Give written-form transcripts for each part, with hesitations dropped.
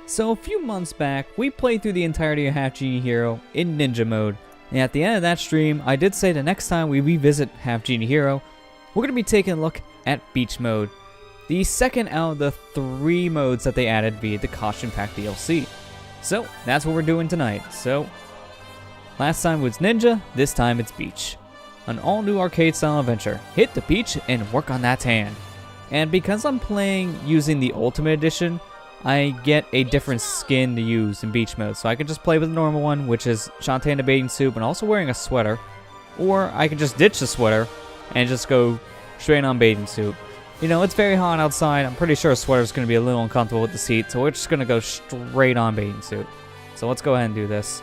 So a few months back, we played through the entirety of Half-Genie Hero in Ninja mode, and at the end of that stream, I did say the next time we revisit Half-Genie Hero, we're going to be taking a look at Beach mode, the second out of the 3 modes that they added via the Costume Pack DLC. So that's what we're doing tonight. So last time was Ninja, this time it's Beach. An all-new arcade-style adventure. Hit the beach and work on that tan. And because I'm playing using the Ultimate Edition, I get a different skin to use in Beach mode. So I can just play with the normal one, which is Shantae in a bathing suit, but also wearing a sweater. Or I can just ditch the sweater and just go straight on bathing suit. You know, it's very hot outside. I'm pretty sure a sweater's going to be a little uncomfortable with the seat, so we're just going to go straight on bathing suit. So let's go ahead and do this.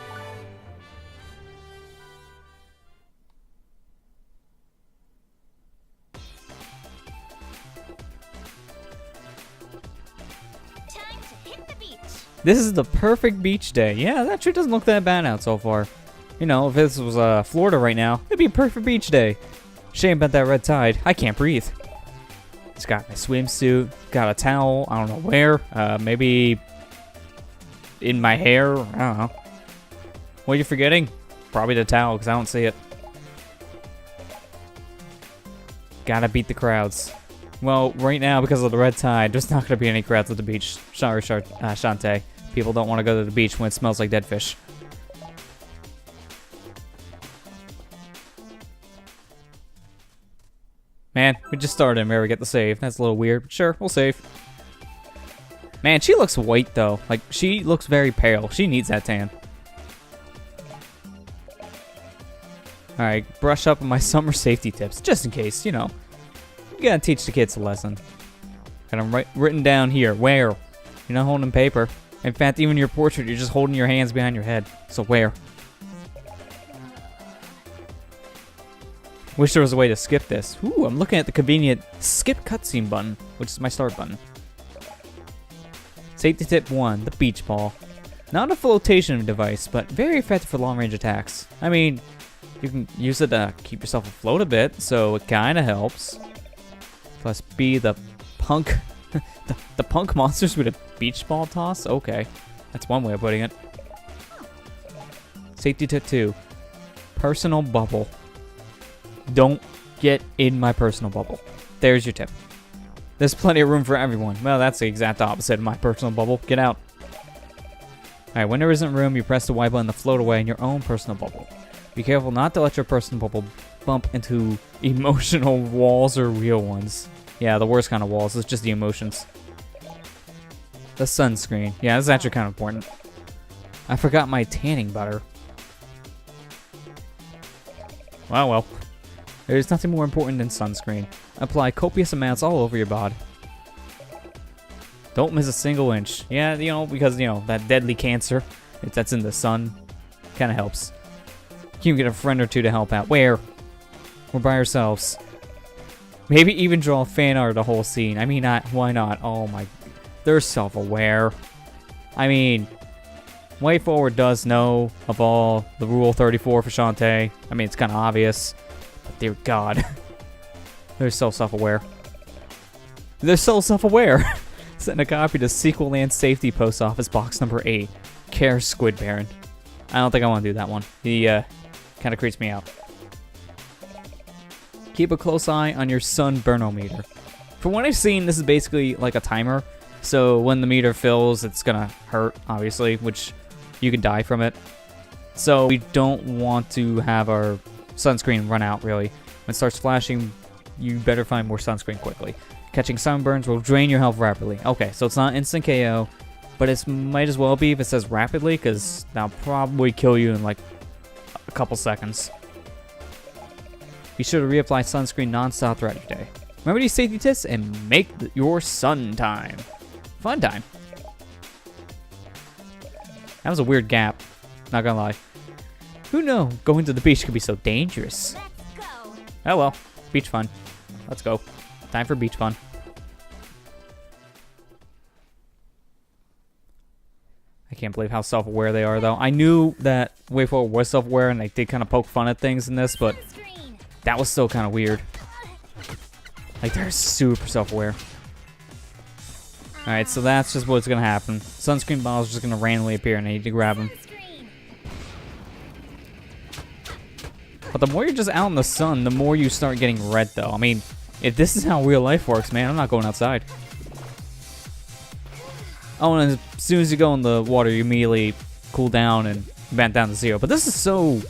This is the perfect beach day. Yeah, that sure doesn't look that bad out so far. You know, if this was Florida right now, it'd be a perfect beach day. Shame about that red tide. I can't breathe. It's got my swimsuit, got a towel, I don't know where. Maybe in my hair, I don't know. What are you forgetting? Probably the towel, because I don't see it. Gotta beat the crowds. Well, right now, because of the red tide, there's not gonna be any crowds at the beach. Sorry, Shantae. People don't want to go to the beach when it smells like dead fish. Man, we just started and we get the save. That's a little weird, but sure, we'll save. Man, she looks white though. Like, she looks very pale. She needs that tan. Alright, brush up on my summer safety tips, just in case, you know. You gotta teach the kids a lesson. Got them written down here. Where? You're not holding paper. In fact, even your portrait, you're just holding your hands behind your head. So where? Wish there was a way to skip this. Ooh, I'm looking at the convenient skip cutscene button, which is my start button. Safety tip 1, the beach ball. Not a flotation device, but very effective for long-range attacks. I mean, you can use it to keep yourself afloat a bit, so it kind of helps. Plus B, the punk... the punk monsters with a beach ball toss? Okay, that's one way of putting it. Safety tip 2, personal bubble. Don't get in my personal bubble. There's your tip. There's plenty of room for everyone. Well, that's the exact opposite of my personal bubble. Get out. Alright, when there isn't room, you press the Y button to float away in your own personal bubble. Be careful not to let your personal bubble bump into emotional walls or real ones. Yeah, the worst kind of walls. It's just the emotions. The sunscreen. Yeah, this is actually kind of important. I forgot my tanning butter. Well. There's nothing more important than sunscreen. Apply copious amounts all over your body. Don't miss a single inch. Yeah, you know, because, you know, that deadly cancer, if that's in the sun, kind of helps. You can get a friend or two to help out. Where? We're by ourselves. Maybe even draw fan art of the whole scene. I mean, why not? Oh my... They're self-aware. I mean... Way Forward does know of all the Rule 34 for Shantae. I mean, it's kind of obvious. But dear God. They're so self-aware. They're so self-aware. Send a copy to Sequel Land Safety Post Office Box number 8. Care Squid Baron. I don't think I want to do that one. He, kind of creeps me out. Keep a close eye on your sunburnometer. From what I've seen, this is basically like a timer. So when the meter fills, it's gonna hurt, obviously, which you can die from it. So we don't want to have our sunscreen run out, really. When it starts flashing, you better find more sunscreen quickly. Catching sunburns will drain your health rapidly. Okay, so it's not instant KO, but it might as well be if it says rapidly, because that'll probably kill you in like a couple seconds. Be sure to reapply sunscreen non-stop throughout your day. Remember these safety tips and make your sun time. Fun time. That was a weird gap. Not gonna lie. Who knew going to the beach could be so dangerous? Let's go. Oh well, beach fun. Let's go. Time for beach fun. I can't believe how self-aware they are, though. I knew that Way Forward was self-aware, and they did kind of poke fun at things in this, but that was still kind of weird. Like, they're super self-aware. Alright, so that's just what's gonna happen. Sunscreen bottles are just gonna randomly appear and I need to grab them. But the more you're just out in the sun, the more you start getting red, though. I mean, if this is how real life works, man, I'm not going outside. Oh, and as soon as you go in the water, you immediately cool down and back down to 0. But this is so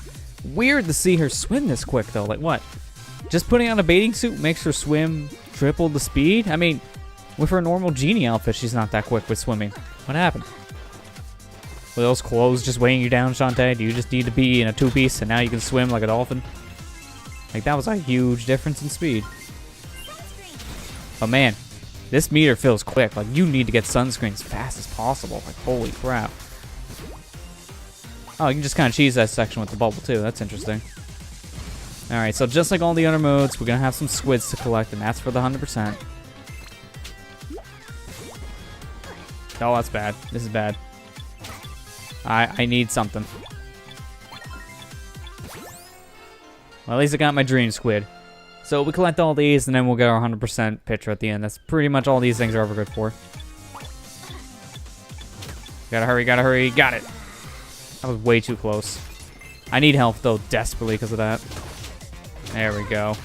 weird to see her swim this quick, though. Like, what? Just putting on a bathing suit makes her swim triple the speed? I mean, with her normal genie outfit, she's not that quick with swimming. What happened? Were those clothes just weighing you down, Shantae? Do you just need to be in a two-piece and now you can swim like a dolphin? Like, that was a huge difference in speed. Oh, man. This meter fills quick. Like, you need to get sunscreen as fast as possible. Like, holy crap. Oh, you can just kind of cheese that section with the bubble, too. That's interesting. Alright, so just like all the other modes, we're going to have some squids to collect, and that's for the 100%. Oh, that's bad. This is bad. I need something. Well, at least I got my dream squid. So we collect all these, and then we'll get our 100% picture at the end. That's pretty much all these things are ever good for. Gotta hurry, gotta hurry. Got it. That was way too close. I need help, though, desperately because of that. There we go.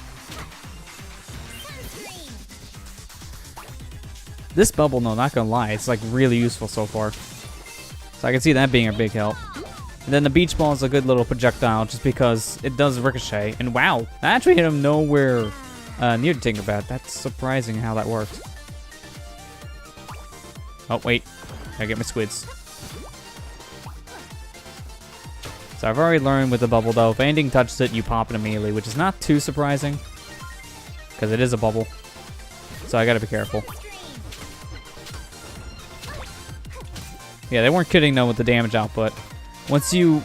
This bubble, no, not gonna lie, it's like really useful so far. So I can see that being a big help. And then the beach ball is a good little projectile just because it does ricochet. And wow, I actually hit him nowhere near the Tinkerbat. That's surprising how that worked. Oh, wait. Gotta get my squids. So I've already learned with the bubble, though, if anything touches it, you pop it immediately, which is not too surprising. Because it is a bubble. So I gotta be careful. Yeah, they weren't kidding, though, with the damage output. Once you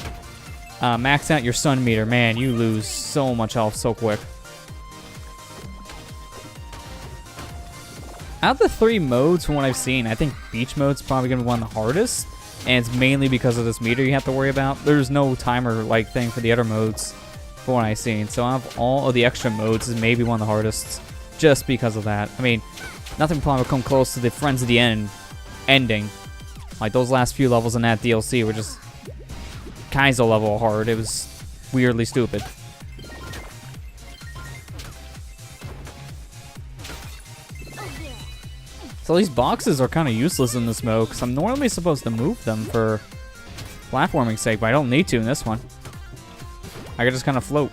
max out your sun meter, man, you lose so much health so quick. Out of the 3 modes, from what I've seen, I think beach mode's probably going to be one of the hardest. And it's mainly because of this meter you have to worry about. There's no timer-like thing for the other modes, from what I've seen. So out of all of the extra modes, is maybe one of the hardest, just because of that. I mean, nothing probably come close to the Friends of the End ending. Like, those last few levels in that DLC were just Kaizo level hard. It was weirdly stupid. So these boxes are kind of useless in this mode, because I'm normally supposed to move them for platforming sake, but I don't need to in this one. I can just kind of float.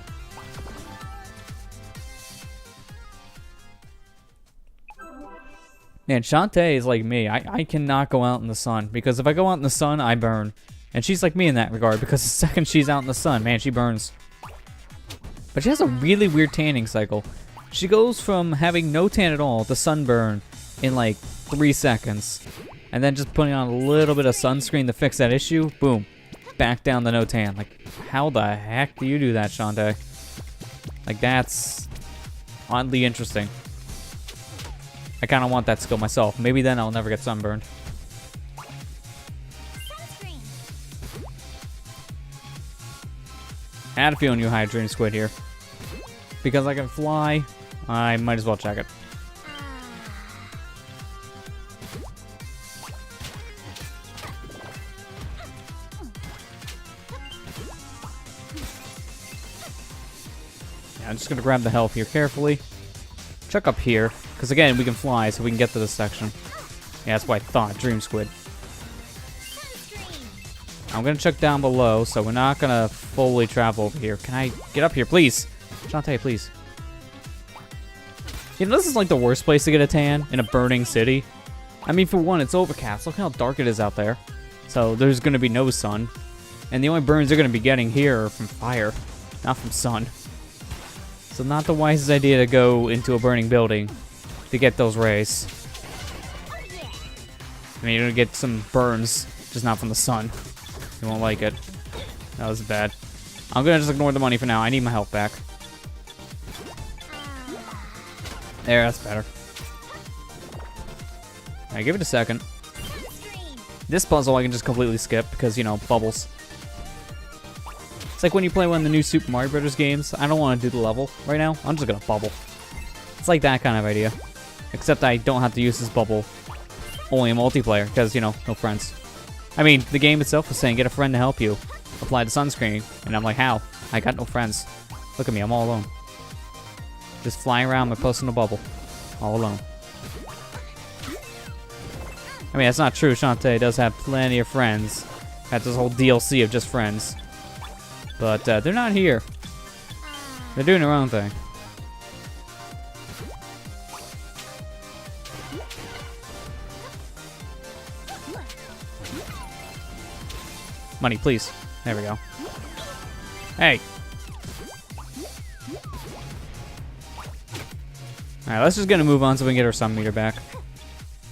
Man, Shantae is like me. I cannot go out in the sun, because if I go out in the sun, I burn. And she's like me in that regard, because the second she's out in the sun, man, she burns. But she has a really weird tanning cycle. She goes from having no tan at all to sunburn in like 3 seconds. And then just putting on a little bit of sunscreen to fix that issue, boom, back down to no tan. Like, how the heck do you do that, Shantae? Like, that's oddly interesting. I kind of want that skill myself. Maybe then I'll never get sunburned. I had a feeling you had a dream squid here. Because I can fly, I might as well check it. Yeah, I'm just going to grab the health here carefully. Check up here. Because again, we can fly, so we can get to this section. Yeah, that's what I thought. Dream squid. I'm going to check down below, so we're not going to fully travel over here. Can I get up here, please? Shantae, please. You know, this is like the worst place to get a tan, in a burning city. I mean, for one, it's overcast. Look how dark it is out there. So there's going to be no sun. And the only burns you're going to be getting here are from fire, not from sun. So not the wisest idea to go into a burning building to get those rays. I mean, you're going to get some burns, just not from the sun. You won't like it. That was bad. I'm going to just ignore the money for now. I need my health back. There, that's better. Alright, give it a second. This puzzle I can just completely skip because, you know, bubbles. It's like when you play one of the new Super Mario Bros. Games. I don't want to do the level right now. I'm just going to bubble. It's like that kind of idea. Except I don't have to use this bubble only multiplayer, because, you know, no friends. I mean, the game itself was saying get a friend to help you. Apply the sunscreen. And I'm like, how? I got no friends. Look at me, I'm all alone. Just flying around my personal bubble. All alone. I mean, that's not true. Shantae does have plenty of friends. Got this whole DLC of just friends. But they're not here. They're doing their own thing. Money, please. There we go. Hey. Alright, let's just get a move on so we can get our sun meter back.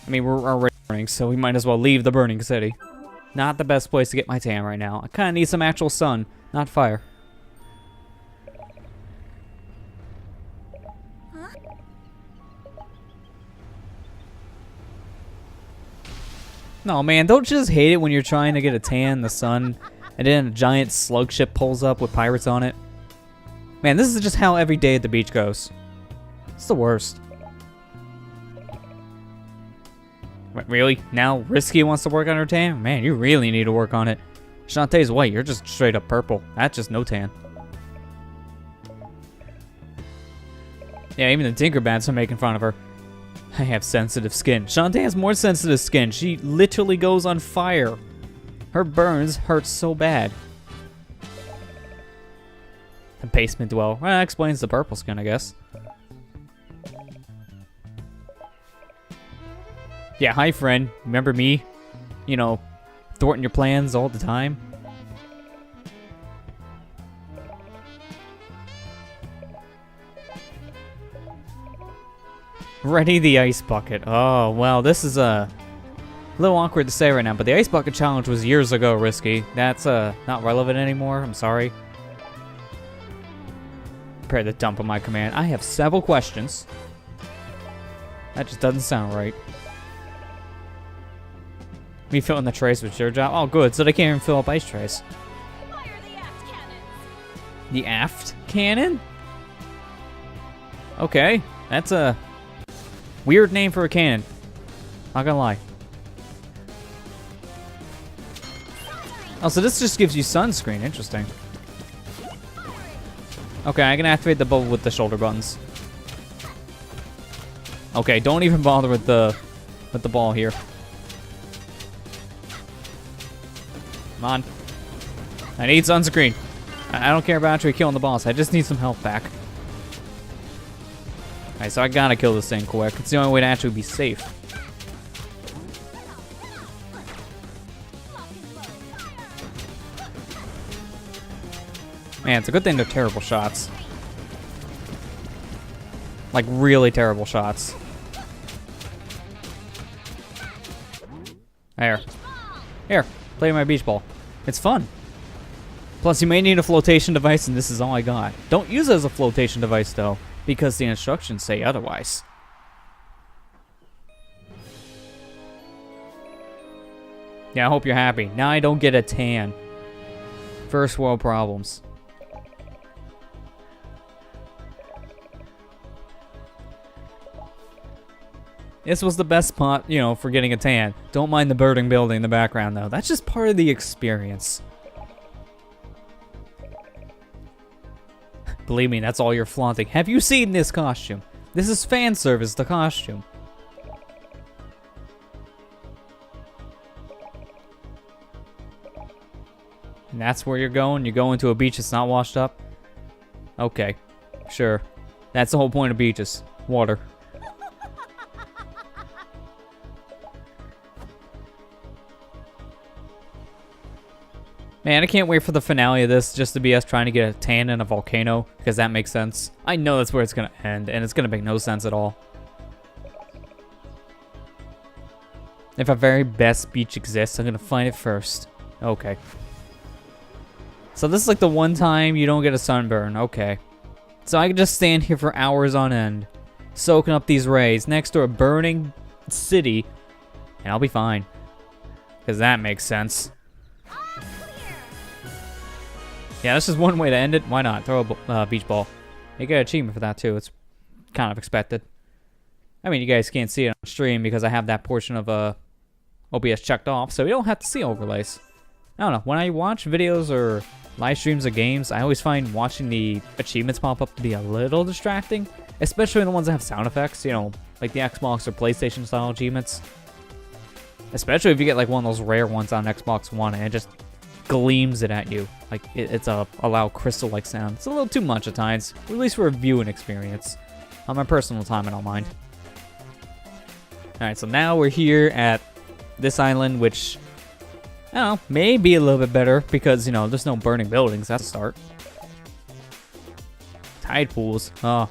I mean, we're already burning, so we might as well leave the burning city. Not the best place to get my tan right now. I kind of need some actual sun, not fire. No, man, don't you just hate it when you're trying to get a tan in the sun, and then a giant slug ship pulls up with pirates on it? Man, this is just how every day at the beach goes. It's the worst. Wait, really? Now Risky wants to work on her tan? Man, you really need to work on it. Shantae's white, you're just straight up purple. That's just no tan. Yeah, even the Tinkerbats are making fun of her. I have sensitive skin. Shantae has more sensitive skin. She literally goes on fire. Her burns hurt so bad. The basement dwell. Well, that explains the purple skin, I guess. Yeah, hi friend. Remember me? You know, thwarting your plans all the time? Ready the ice bucket. Oh, well, this is a little awkward to say right now, but the ice bucket challenge was years ago, Risky. That's not relevant anymore. I'm sorry. Prepare the dump of my command. I have several questions. That just doesn't sound right. Me filling the trays with your job? Oh, good, so they can't even fill up ice trays. Fire the aft cannons. The aft cannon? Okay, that's a weird name for a cannon. Not gonna lie. Oh, so this just gives you sunscreen. Interesting. Okay, I can activate the bubble with the shoulder buttons. Okay, don't even bother with the ball here. Come on. I need sunscreen. I don't care about actually killing the boss. I just need some health back. Alright, so I gotta kill this thing quick. It's the only way to actually be safe. Man, it's a good thing they're terrible shots. Like, really terrible shots. There. Here, play my beach ball. It's fun. Plus, you may need a flotation device, and this is all I got. Don't use it as a flotation device, though, because the instructions say otherwise. Yeah, I hope you're happy. Now I don't get a tan. First world problems. This was the best spot, you know, for getting a tan. Don't mind the burning building in the background, though. That's just part of the experience. Believe me, that's all you're flaunting. Have you seen this costume? This is fan service, the costume. And that's where you're going? You're going to a beach that's not washed up? Okay, sure. That's the whole point of beaches. Water. Man, I can't wait for the finale of this just to be us trying to get a tan in a volcano, because that makes sense. I know that's where it's going to end, and it's going to make no sense at all. If a very best beach exists, I'm going to find it first. Okay. So this is like the one time you don't get a sunburn. Okay. So I can just stand here for hours on end, soaking up these rays next to a burning city, and I'll be fine. Because that makes sense. Yeah, this is one way to end it. Why not? Throw a beach ball. You get an achievement for that, too. It's kind of expected. I mean, you guys can't see it on stream because I have that portion of OBS checked off, so you don't have to see overlays. I don't know, when I watch videos or live streams of games, I always find watching the achievements pop up to be a little distracting, especially the ones that have sound effects, you know, like the Xbox or PlayStation style achievements. Especially if you get like one of those rare ones on Xbox One and it just gleams it at you. Like it's a loud crystal-like sound. It's a little too much at times, at least for a viewing experience. On my personal time, I don't mind. Alright, so now we're here at this island, which, I don't know, may be a little bit better because, you know, there's no burning buildings. That's a start. Tide pools. Oh.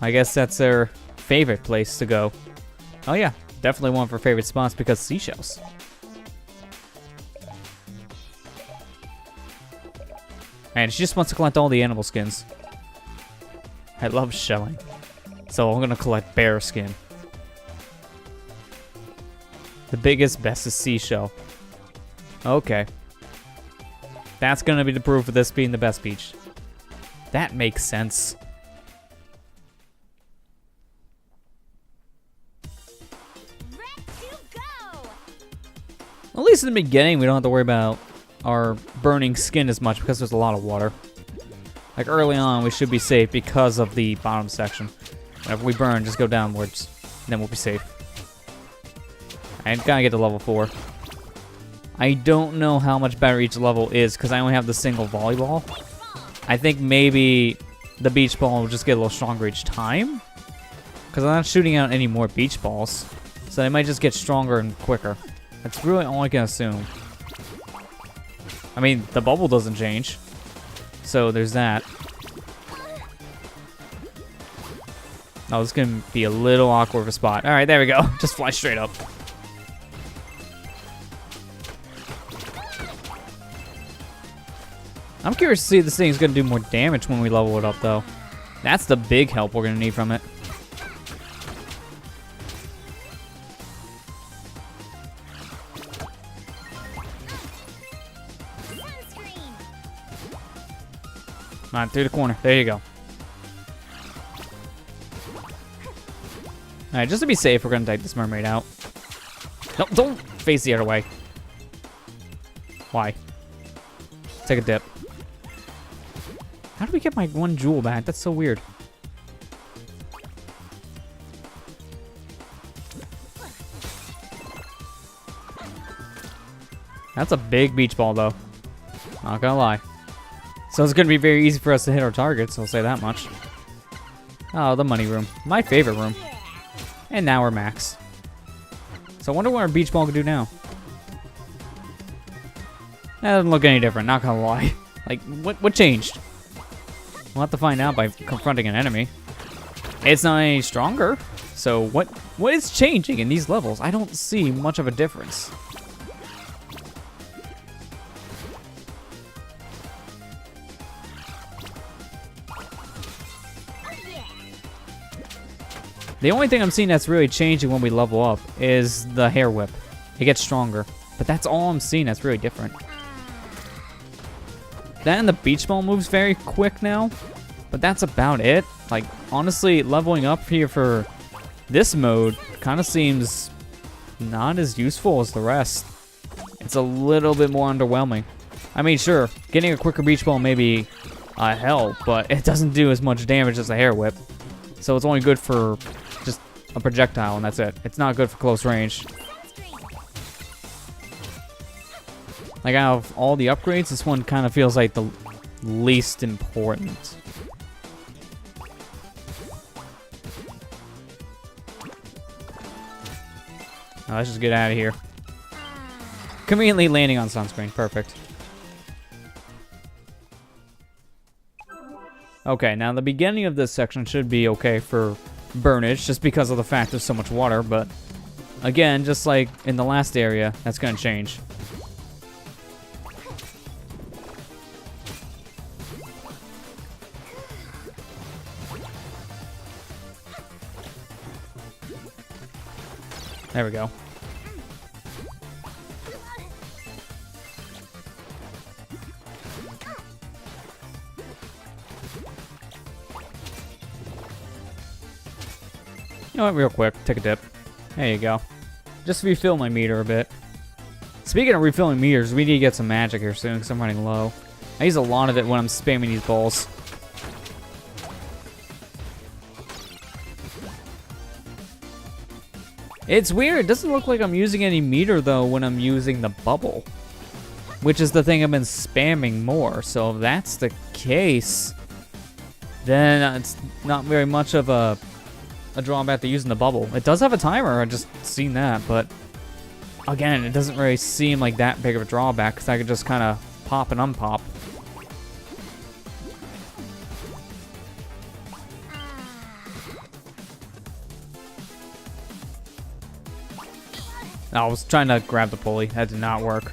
I guess that's their favorite place to go. Oh yeah, definitely one of our favorite spots because seashells. And she just wants to collect all the animal skins. I love shelling. So I'm gonna collect bear skin. The biggest, bestest seashell. Okay. That's gonna be the proof of this being the best beach. That makes sense. At least in the beginning, we don't have to worry about our burning skin as much because there's a lot of water. Like early on, we should be safe because of the bottom section. Whenever we burn, just go downwards, and then we'll be safe. I gotta get to level 4. I don't know how much better each level is because I only have the single volleyball. I think maybe the beach ball will just get a little stronger each time because I'm not shooting out any more beach balls, so they might just get stronger and quicker. That's really all I can assume. I mean, the bubble doesn't change. So there's that. Oh, this is going to be a little awkward of a spot. Alright, there we go. Just fly straight up. I'm curious to see if this thing is going to do more damage when we level it up, though. That's the big help we're going to need from it. Come on, through the corner. There you go. Alright, just to be safe, we're going to take this mermaid out. No, don't face the other way. Why? Take a dip. How do we get my 1 jewel back? That's so weird. That's a big beach ball, though. Not gonna lie. So it's going to be very easy for us to hit our targets, I'll say that much. Oh, the money room. My favorite room. And now we're max. So I wonder what our beach ball can do now. That doesn't look any different, not gonna lie. Like, what changed? We'll have to find out by confronting an enemy. It's not any stronger. So what is changing in these levels? I don't see much of a difference. The only thing I'm seeing that's really changing when we level up is the hair whip. It gets stronger. But that's all I'm seeing that's really different. That and the beach ball moves very quick now. But that's about it. Like, honestly, leveling up here for this mode kind of seems not as useful as the rest. It's a little bit more underwhelming. I mean, sure, getting a quicker beach ball may be a help, but it doesn't do as much damage as a hair whip. So it's only good for just a projectile, and that's it. It's not good for close range. Like, out of all the upgrades, this one kind of feels like the least important. Now, let's just get out of here. Conveniently landing on sunscreen. Perfect. Okay, now the beginning of this section should be okay for burnage, just because of the fact there's so much water, but again, just like in the last area, that's going to change. There we go. You know what, real quick, take a dip. There you go. Just refill my meter a bit. Speaking of refilling meters, we need to get some magic here soon because I'm running low. I use a lot of it when I'm spamming these balls. It's weird. It doesn't look like I'm using any meter, though, when I'm using the bubble. Which is the thing I've been spamming more. So if that's the case, then it's not very much of a drawback to using the bubble. It does have a timer. I just seen that. But again, it doesn't really seem like that big of a drawback because I could just kind of pop and unpop. I was trying to grab the pulley. That did not work.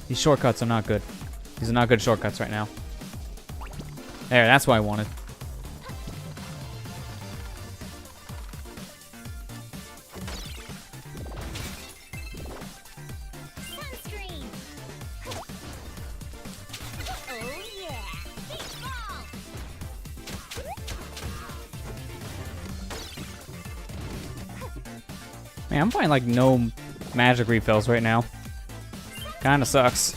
These shortcuts are not good. These are not good shortcuts right now. There, that's what I wanted. Sunscreen. Oh yeah. Beach ball. Man, I'm finding like no magic refills right now. Kinda sucks.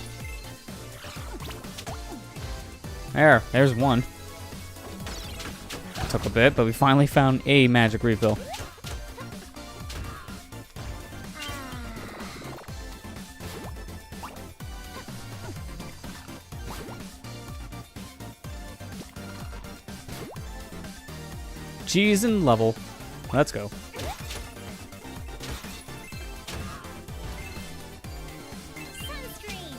There's one. Took a bit, but we finally found a magic refill. Cheese and level. Let's go. Sunscreen.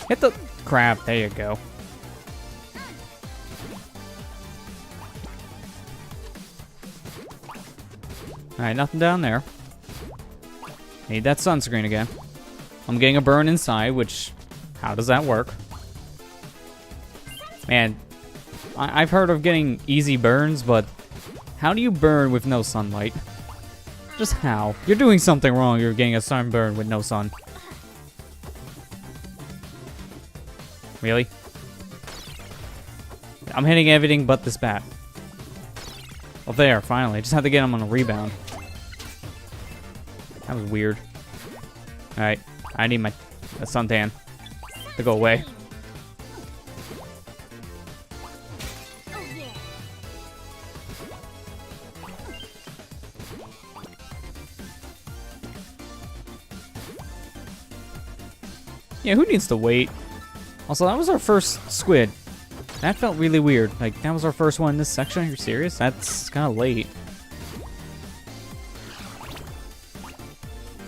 Hit the crab. There you go. Alright, nothing down there. Need that sunscreen again. I'm getting a burn inside, which... How does that work? Man, I've heard of getting easy burns, but... How do you burn with no sunlight? Just how? You're doing something wrong, you're getting a sunburn with no sun. Really? I'm hitting everything but this bat. Oh, there, finally. I just had to get him on a rebound. That was weird. Alright, I need my suntan to go away. Oh yeah. Yeah, who needs to wait? Also, that was our first squid. That felt really weird. Like, that was our first one in this section? Are you serious? That's kind of late.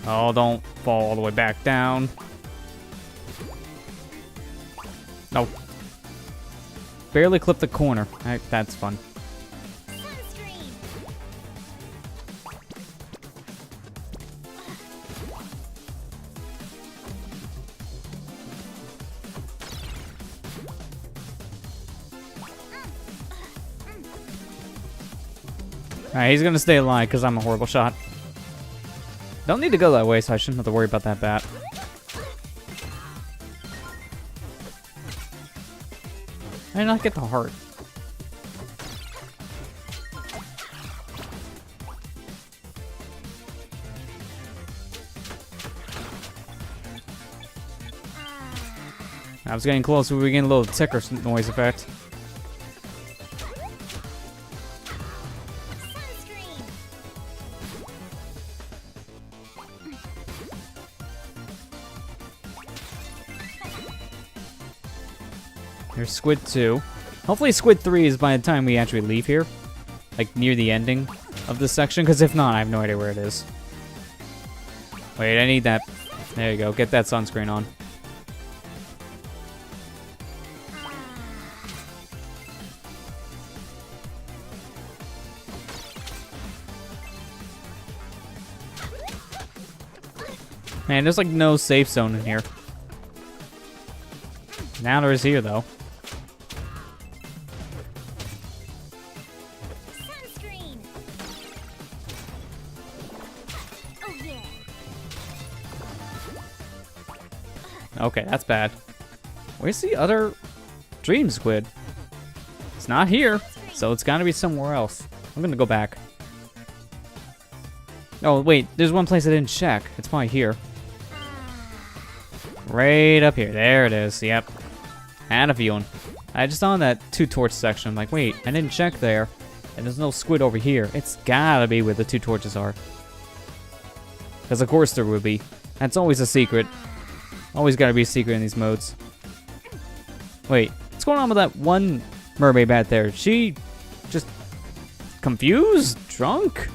Oh, don't fall all the way back down. No. Barely clipped the corner. That's fun. Sunscreen. Alright, he's gonna stay alive because I'm a horrible shot. Don't need to go that way, so I shouldn't have to worry about that bat. I did not get the heart. I was getting close, we were getting a little ticker noise effect. Sunscreen. Here's Squid 2. Hopefully Squid 3 is by the time we actually leave here. Like, near the ending of this section, because if not, I have no idea where it is. Wait, I need that. There you go, get that sunscreen on. Man, there's like no safe zone in here. Now there is here, though. Sunscreen. Oh yeah. Okay, that's bad. Where's the other dream squid? It's not here, so it's gotta be somewhere else. I'm gonna go back. Oh, wait. There's one place I didn't check. It's probably here. Right up here. There it is. Yep. Had a feeling. I just saw that 2 torch section. I'm like, wait, I didn't check there. And there's no squid over here. It's gotta be where the 2 torches are. Because of course there would be. That's always a secret. Always gotta be a secret in these modes. Wait, what's going on with that one mermaid back there? She just confused? Drunk?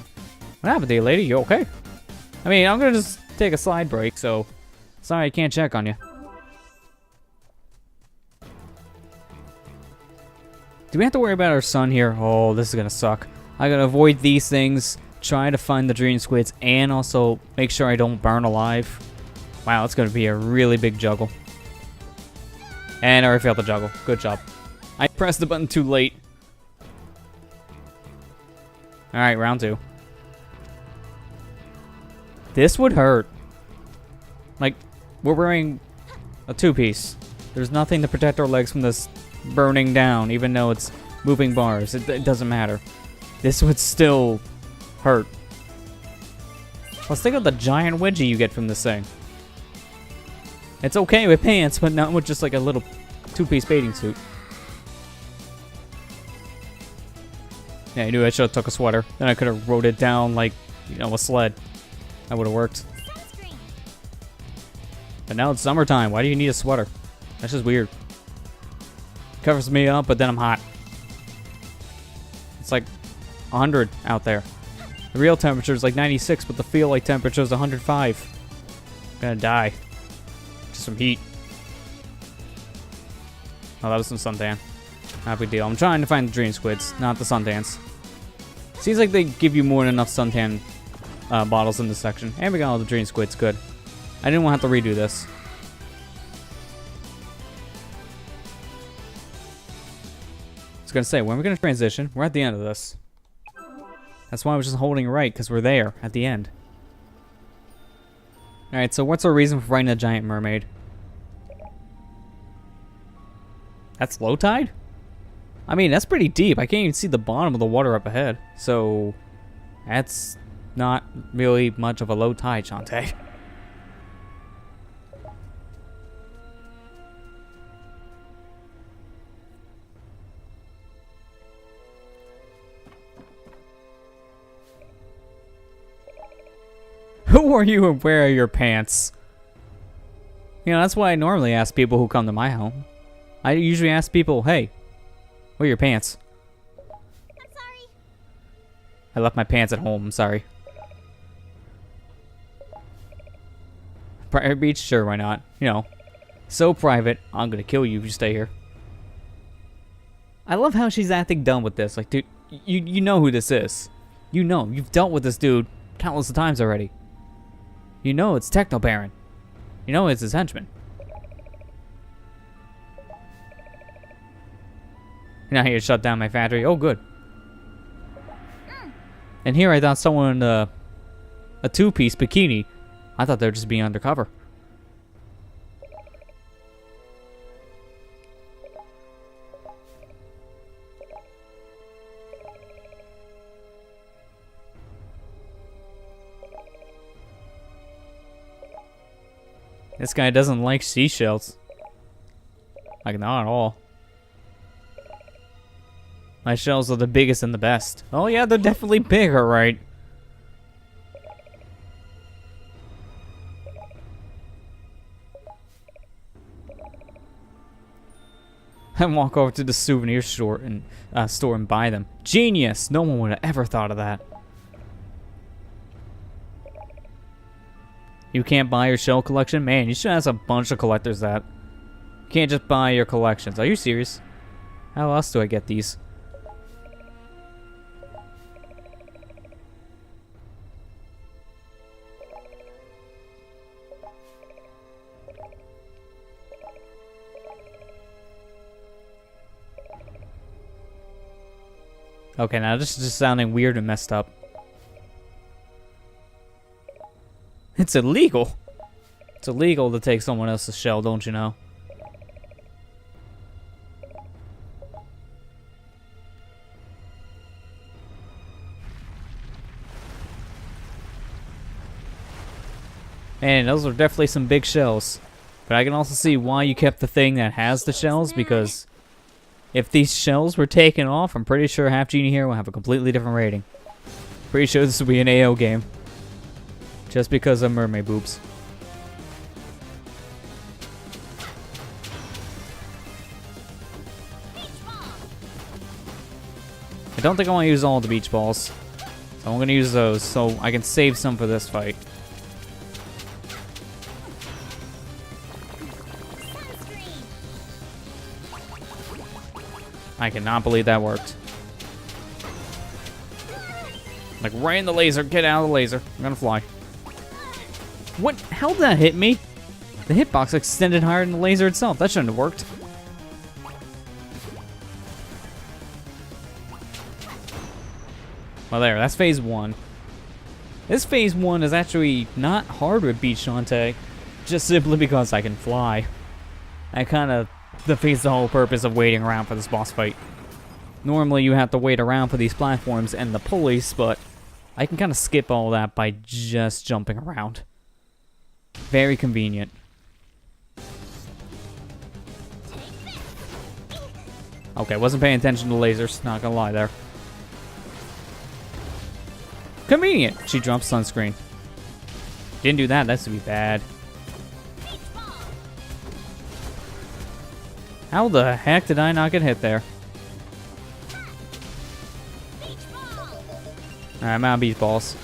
What happened to you, lady? You okay? I mean, I'm gonna just take a slide break, so sorry I can't check on you. Do we have to worry about our son here? Oh, this is gonna suck. I gotta avoid these things, try to find the dream squids, and also make sure I don't burn alive. Wow, it's gonna be a really big juggle. And I already failed the juggle. Good job. I pressed the button too late. Alright, round 2. This would hurt. Like, we're wearing a 2-piece. There's nothing to protect our legs from this burning down, even though it's moving bars. It doesn't matter. This would still hurt. Let's think of the giant wedgie you get from this thing. It's okay with pants, but not with just like a little 2-piece bathing suit. Yeah, I knew I should have took a sweater. Then I could have rode it down like, you know, a sled. That would have worked. Sunscreen. But now it's summertime. Why do you need a sweater? That's just weird. Covers me up, but then I'm hot. It's like 100 out there. The real temperature is like 96, but the feel like temperature is 105. I'm gonna die. Just from heat. Oh, that was some suntan. Not a big deal. I'm trying to find the dream squids, not the suntans. Seems like they give you more than enough suntan bottles in this section. And we got all the dream squids. Good. I didn't want to have to redo this. I was gonna say, when we're gonna transition, we're at the end of this. That's why I was just holding right, because we're there at the end. Alright, so what's our reason for fighting a giant mermaid? That's low tide? I mean, that's pretty deep. I can't even see the bottom of the water up ahead. So, that's not really much of a low tide, Shantae. Who are you and where are your pants? You know, that's why I normally ask people who come to my home. I usually ask people, hey, where are your pants? I'm sorry. I left my pants at home, I'm sorry. Private beach? Sure, why not? You know, so private, I'm gonna kill you if you stay here. I love how she's acting dumb with this. Like, dude, you know who this is. You know, you've dealt with this dude countless of times already. You know it's Techno Baron. You know it's his henchman. Now here to shut down my factory. Oh, good. And here I thought someone in a 2-piece bikini. I thought they were just being undercover. This guy doesn't like seashells. Like, not at all. My shells are the biggest and the best. Oh yeah, they're definitely bigger, right? I walk over to the souvenir store and buy them. Genius! No one would have ever thought of that. You can't buy your shell collection? Man, you should have a bunch of collectors that. You can't just buy your collections. Are you serious? How else do I get these? Okay, now this is just sounding weird and messed up. It's illegal. It's illegal to take someone else's shell, don't you know? Man, those are definitely some big shells. But I can also see why you kept the thing that has the shells, because if these shells were taken off, I'm pretty sure Half-Genie Hero will have a completely different rating. Pretty sure this will be an AO game. Just because of mermaid boobs. I don't think I want to use all the beach balls. So I'm going to use those so I can save some for this fight. I cannot believe that worked. Like right in the laser. Get out of the laser. I'm gonna fly. What? How did that hit me? The hitbox extended higher than the laser itself. That shouldn't have worked. Well, there. That's phase 1. This phase 1 is actually not hard with Beach Shantae, just simply because I can fly. I kind of defeats the whole purpose of waiting around for this boss fight. Normally you have to wait around for these platforms and the pulleys, but I can kind of skip all that by just jumping around. Very convenient. Okay, wasn't paying attention to the lasers, not gonna lie there. Convenient! She dropped sunscreen. Didn't do that, that's to be bad. How the heck did I not get hit there? Alright, I'm out of beach balls.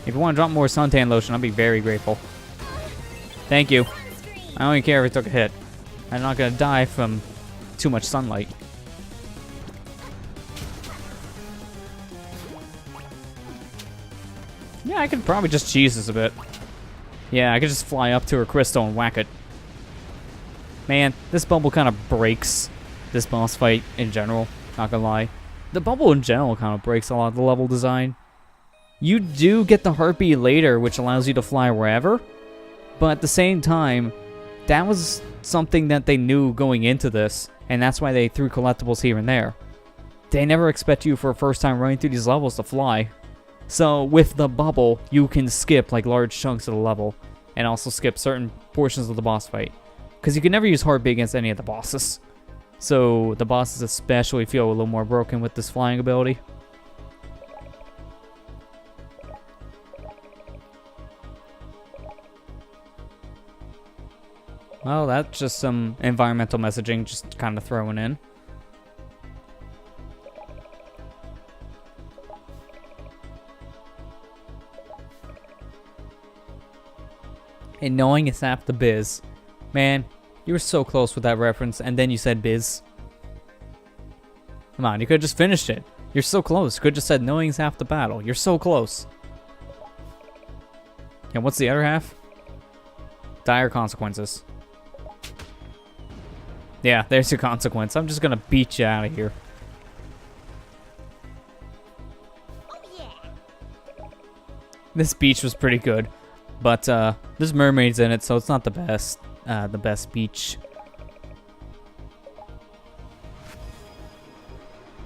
If you want to drop more suntan lotion, I'll be very grateful. Thank you. I don't even care if it took a hit. I'm not gonna die from too much sunlight. Yeah, I could probably just cheese this a bit. Yeah, I could just fly up to her crystal and whack it. Man, this bubble kind of breaks this boss fight in general, not gonna lie. The bubble in general kind of breaks a lot of the level design. You do get the heartbeat later, which allows you to fly wherever, but at the same time, that was something that they knew going into this, and that's why they threw collectibles here and there. They never expect you for a first time running through these levels to fly. So with the bubble, you can skip like large chunks of the level, and also skip certain portions of the boss fight. Because you can never use heartbeat against any of the bosses. So the bosses especially feel a little more broken with this flying ability. Well, that's just some environmental messaging just kind of thrown in. And knowing it's half the biz. Man, you were so close with that reference, and then you said biz. Come on, you could have just finished it. You're so close. You could have just said knowing's half the battle. You're so close. And what's the other half? Dire consequences. Yeah, there's your consequence. I'm just gonna beat you out of here. Oh yeah. This beach was pretty good, but there's mermaids in it, so it's not the best. The best beach.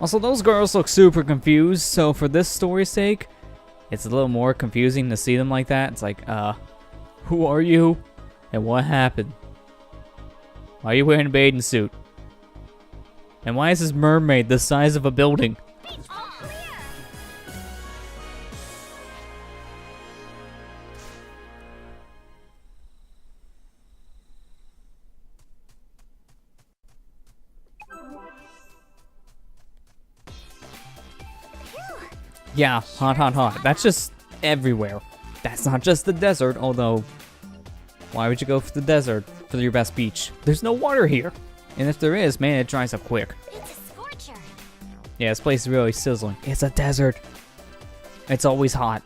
Also, those girls look super confused, so for this story's sake, it's a little more confusing to see them like that. It's like, who are you? And what happened? Why are you wearing a bathing suit? And why is this mermaid the size of a building? Yeah, hot, hot, hot. That's just everywhere. That's not just the desert, although... Why would you go for the desert for your best beach? There's no water here. And if there is, man, it dries up quick. It's a scorcher. Yeah, this place is really sizzling. It's a desert. It's always hot.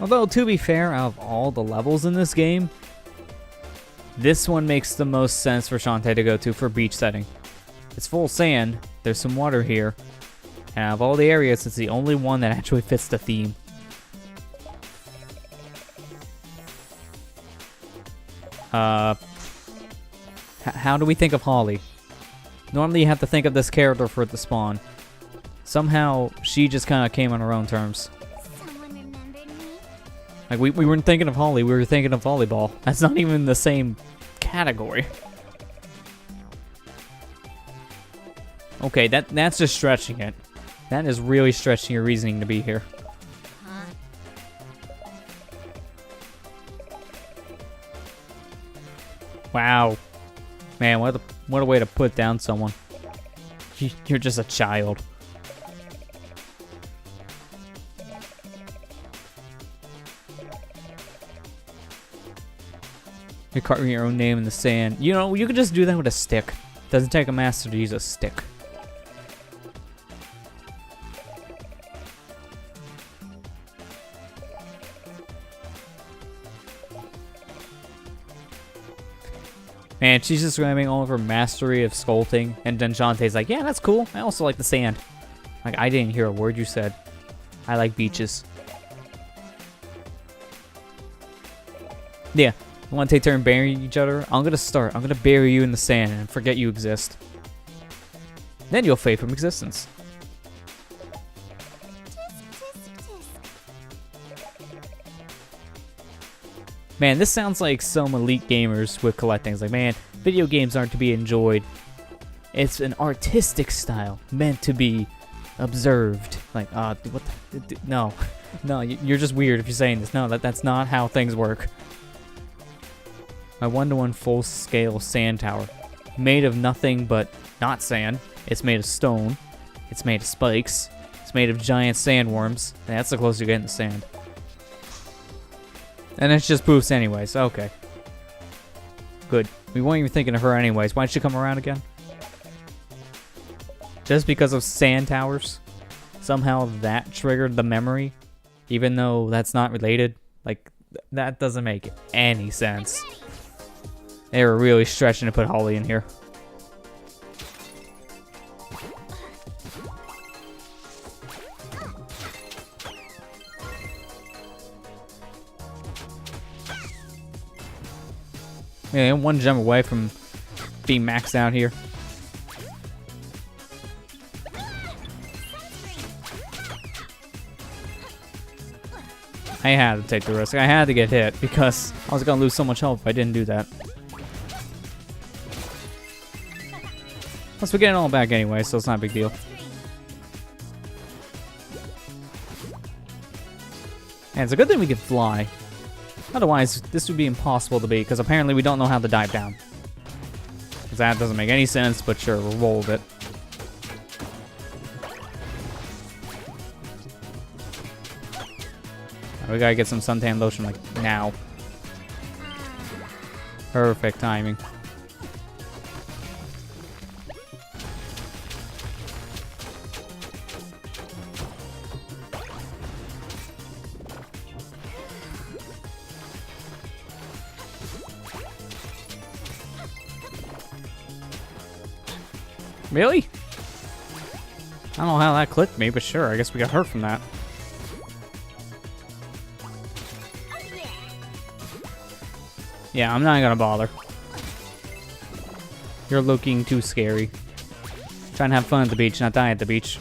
Although, to be fair, out of all the levels in this game, this one makes the most sense for Shantae to go to for beach setting. It's full sand, there's some water here, and out of all the areas, it's the only one that actually fits the theme. How do we think of Holly? Normally you have to think of this character for it to spawn. Somehow, she just kind of came on her own terms. Someone remembered me? Like, we weren't thinking of Holly, we were thinking of volleyball. That's not even the same category. Okay, that's just stretching it. That is really stretching your reasoning to be here. Huh? Wow. Man, what a way to put down someone. You're just a child. You're carving your own name in the sand. You know, you could just do that with a stick. Doesn't take a master to use a stick. Man, she's describing all of her mastery of sculpting, and then Shantae's like, yeah, that's cool. I also like the sand. Like, I didn't hear a word you said. I like beaches. Yeah, you want to take turn burying each other? I'm going to start. I'm going to bury you in the sand and forget you exist. Then you'll fade from existence. Man, this sounds like some elite gamers with collecting. It's like, man, video games aren't to be enjoyed. It's an artistic style meant to be observed. Like, what the, no. No, you're just weird if you're saying this. No, that's not how things work. My 1-to-1 full-scale sand tower. Made of nothing but not sand. It's made of stone. It's made of spikes. It's made of giant sandworms. That's the closest you get in the sand. And it's just poofs anyways. Okay. Good. We weren't even thinking of her anyways. Why'd she come around again? Just because of sand towers? Somehow that triggered the memory? Even though that's not related? Like, that doesn't make any sense. They were really stretching to put Holly in here. Yeah, one jump away from being maxed out here. I had to take the risk. I had to get hit because I was gonna lose so much health if I didn't do that. Plus, we're getting it all back anyway, so it's not a big deal. And it's a good thing we can fly. Otherwise, this would be impossible to beat, because apparently we don't know how to dive down. Because that doesn't make any sense, but sure, we'll roll with it. We gotta get some suntan lotion, like, now. Perfect timing. Really? I don't know how that clicked me, but sure, I guess we got hurt from that. Yeah, I'm not gonna bother. You're looking too scary. Trying to have fun at the beach, not die at the beach.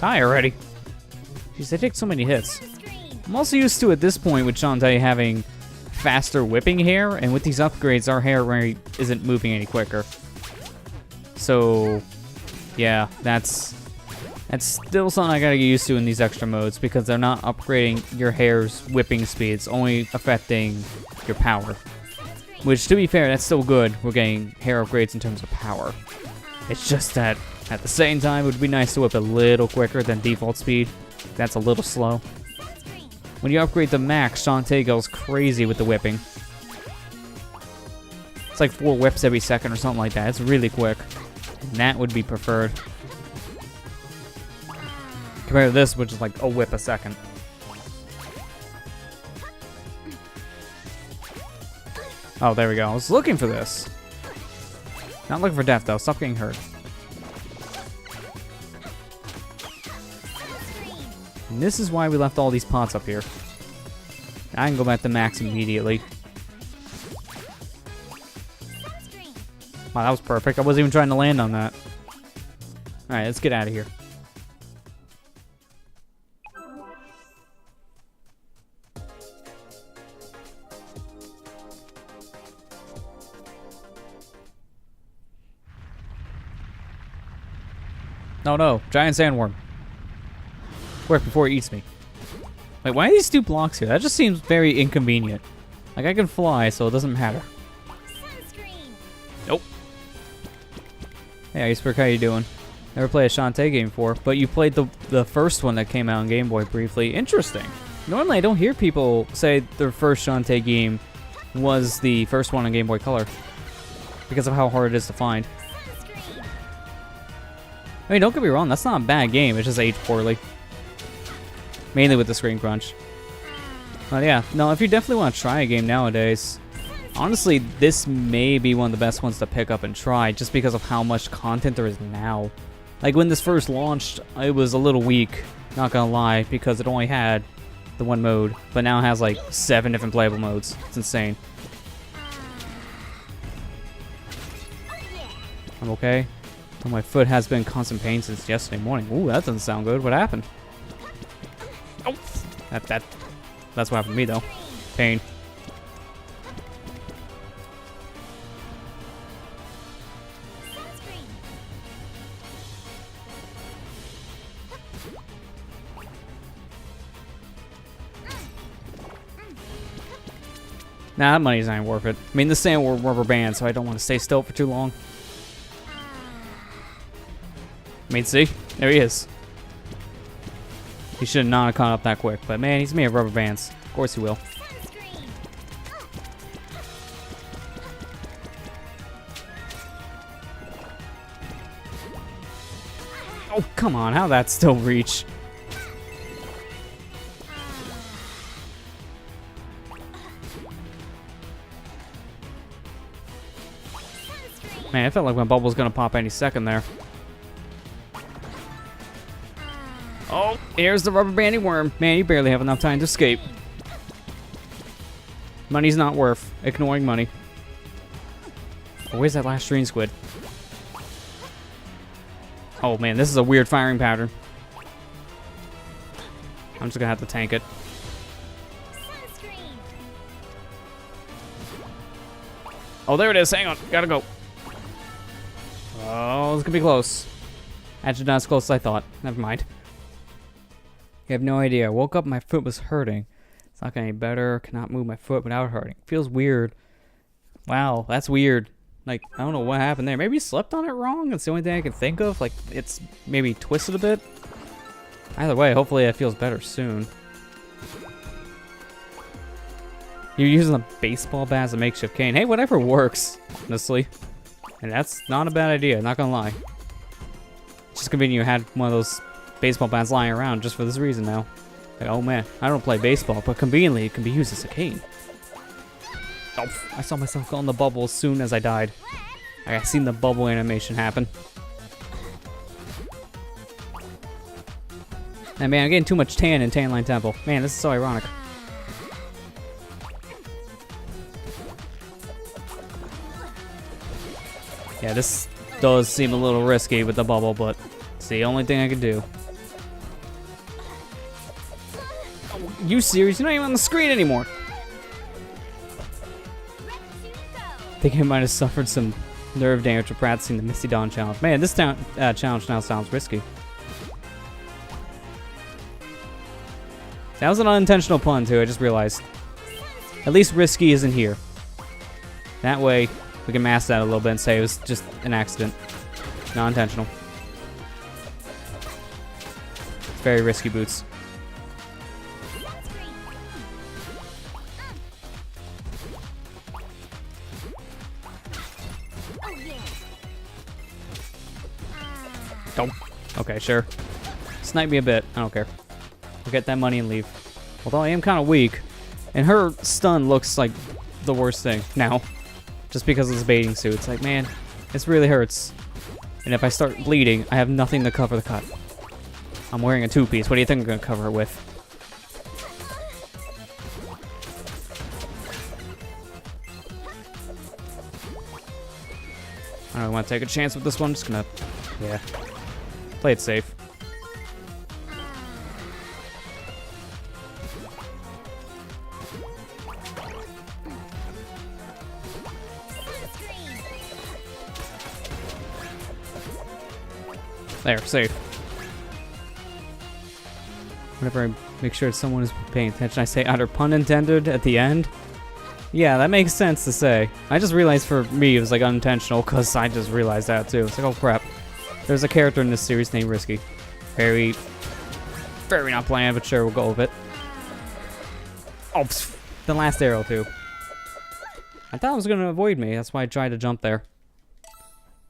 Die already. Jeez, they take so many hits. I'm also used to, at this point, with Shantae having faster whipping hair, and with these upgrades, our hair really isn't moving any quicker. So, yeah, that's still something I gotta get used to in these extra modes, because they're not upgrading your hair's whipping speed, it's only affecting your power. Which, to be fair, that's still good. We're getting hair upgrades in terms of power. It's just that, at the same time, it would be nice to whip a little quicker than default speed. That's a little slow. When you upgrade to max, Shantae goes crazy with the whipping. It's like 4 whips every second or something like that. It's really quick. And that would be preferred. Compared to this, which is like a whip a second. Oh, there we go. I was looking for this. Not looking for death, though. Stop getting hurt. And this is why we left all these pots up here. I can go back to max immediately. Sunscreen. Wow, that was perfect. I wasn't even trying to land on that. Alright, let's get out of here. No, no. Giant sandworm. Quick before it eats me. Wait, why are these two blocks here? That just seems very inconvenient. Like, I can fly, so it doesn't matter. Sunscreen. Nope. Hey, Iceberg, how you doing? Never played a Shantae game before, but you played the first one that came out on Game Boy briefly. Interesting. Normally, I don't hear people say their first Shantae game was the first one on Game Boy Color because of how hard it is to find. Sunscreen. I mean, don't get me wrong, that's not a bad game. It's just aged poorly. Mainly with the screen crunch. But yeah, no, if you definitely want to try a game nowadays, honestly, this may be one of the best ones to pick up and try just because of how much content there is now. Like, when this first launched, it was a little weak, not gonna lie, because it only had the one mode, but now it has like 7 different playable modes. It's insane. I'm okay. Oh, my foot has been in constant pain since yesterday morning. Ooh, that doesn't sound good. What happened? Oh, that's what happened to me though. Pain. Sunscreen. Nah, that money's not even worth it. I mean, the sand were rubber bands, so I don't want to stay still for too long. I mean, see? There he is. He should not have caught up that quick, but man, he's made of rubber bands. Of course he will. Sunscreen. Oh, come on. How'd that still reach? Sunscreen. Man, it felt like my bubble was going to pop any second there. Oh, here's the rubber bandy worm. Man, you barely have enough time to escape. Money's not worth ignoring money. Oh, where's that last green squid? Oh man, this is a weird firing pattern. I'm just gonna have to tank it. Sunscreen. Oh, there it is. Hang on. Gotta go. Oh, this could be close. Actually, not as close as I thought. Never mind. I have no idea. I woke up, my foot was hurting. It's not getting any better. Cannot move my foot without hurting. Feels weird. Wow, that's weird. Like, I don't know what happened there. Maybe you slept on it wrong? That's the only thing I can think of. Like, it's maybe twisted a bit. Either way, hopefully it feels better soon. You're using a baseball bat as a makeshift cane. Hey, whatever works, honestly. And that's not a bad idea, not gonna lie. It's just convenient you had one of those baseball bats lying around just for this reason now. Like, oh man, I don't play baseball, but conveniently it can be used as a cane. Oh, I saw myself go in the bubble as soon as I died. I seen the bubble animation happen. And man, I'm getting too much tan in Tan Line Temple. Man, this is so ironic. Yeah, this does seem a little risky with the bubble, but it's the only thing I can do. Oh, you serious? You're not even on the screen anymore. I think I might have suffered some nerve damage for practicing the Misty Dawn challenge. Man, this challenge now sounds risky. That was an unintentional pun, too, I just realized. At least risky isn't here. That way, we can mask that a little bit and say it was just an accident. Not intentional. It's very risky, Boots. Don't. Okay, sure. Snipe me a bit. I don't care. We'll get that money and leave. Although I am kind of weak. And her stun looks like the worst thing now. Just because of this baiting suit. It's like, man, this really hurts. And if I start bleeding, I have nothing to cover the cut. I'm wearing a two-piece. What do you think I'm going to cover it with? I don't want to take a chance with this one. I'm just gonna, yeah, play it safe. There, safe. Whenever I make sure someone is paying attention, I say either pun intended at the end. Yeah, that makes sense to say. I just realized for me it was like unintentional because I just realized that too. It's like, oh crap. There's a character in this series named Risky. Very not planned, but sure, we'll go with it. Oh, pfft, the last arrow too. I thought it was gonna avoid me. That's why I tried to jump there.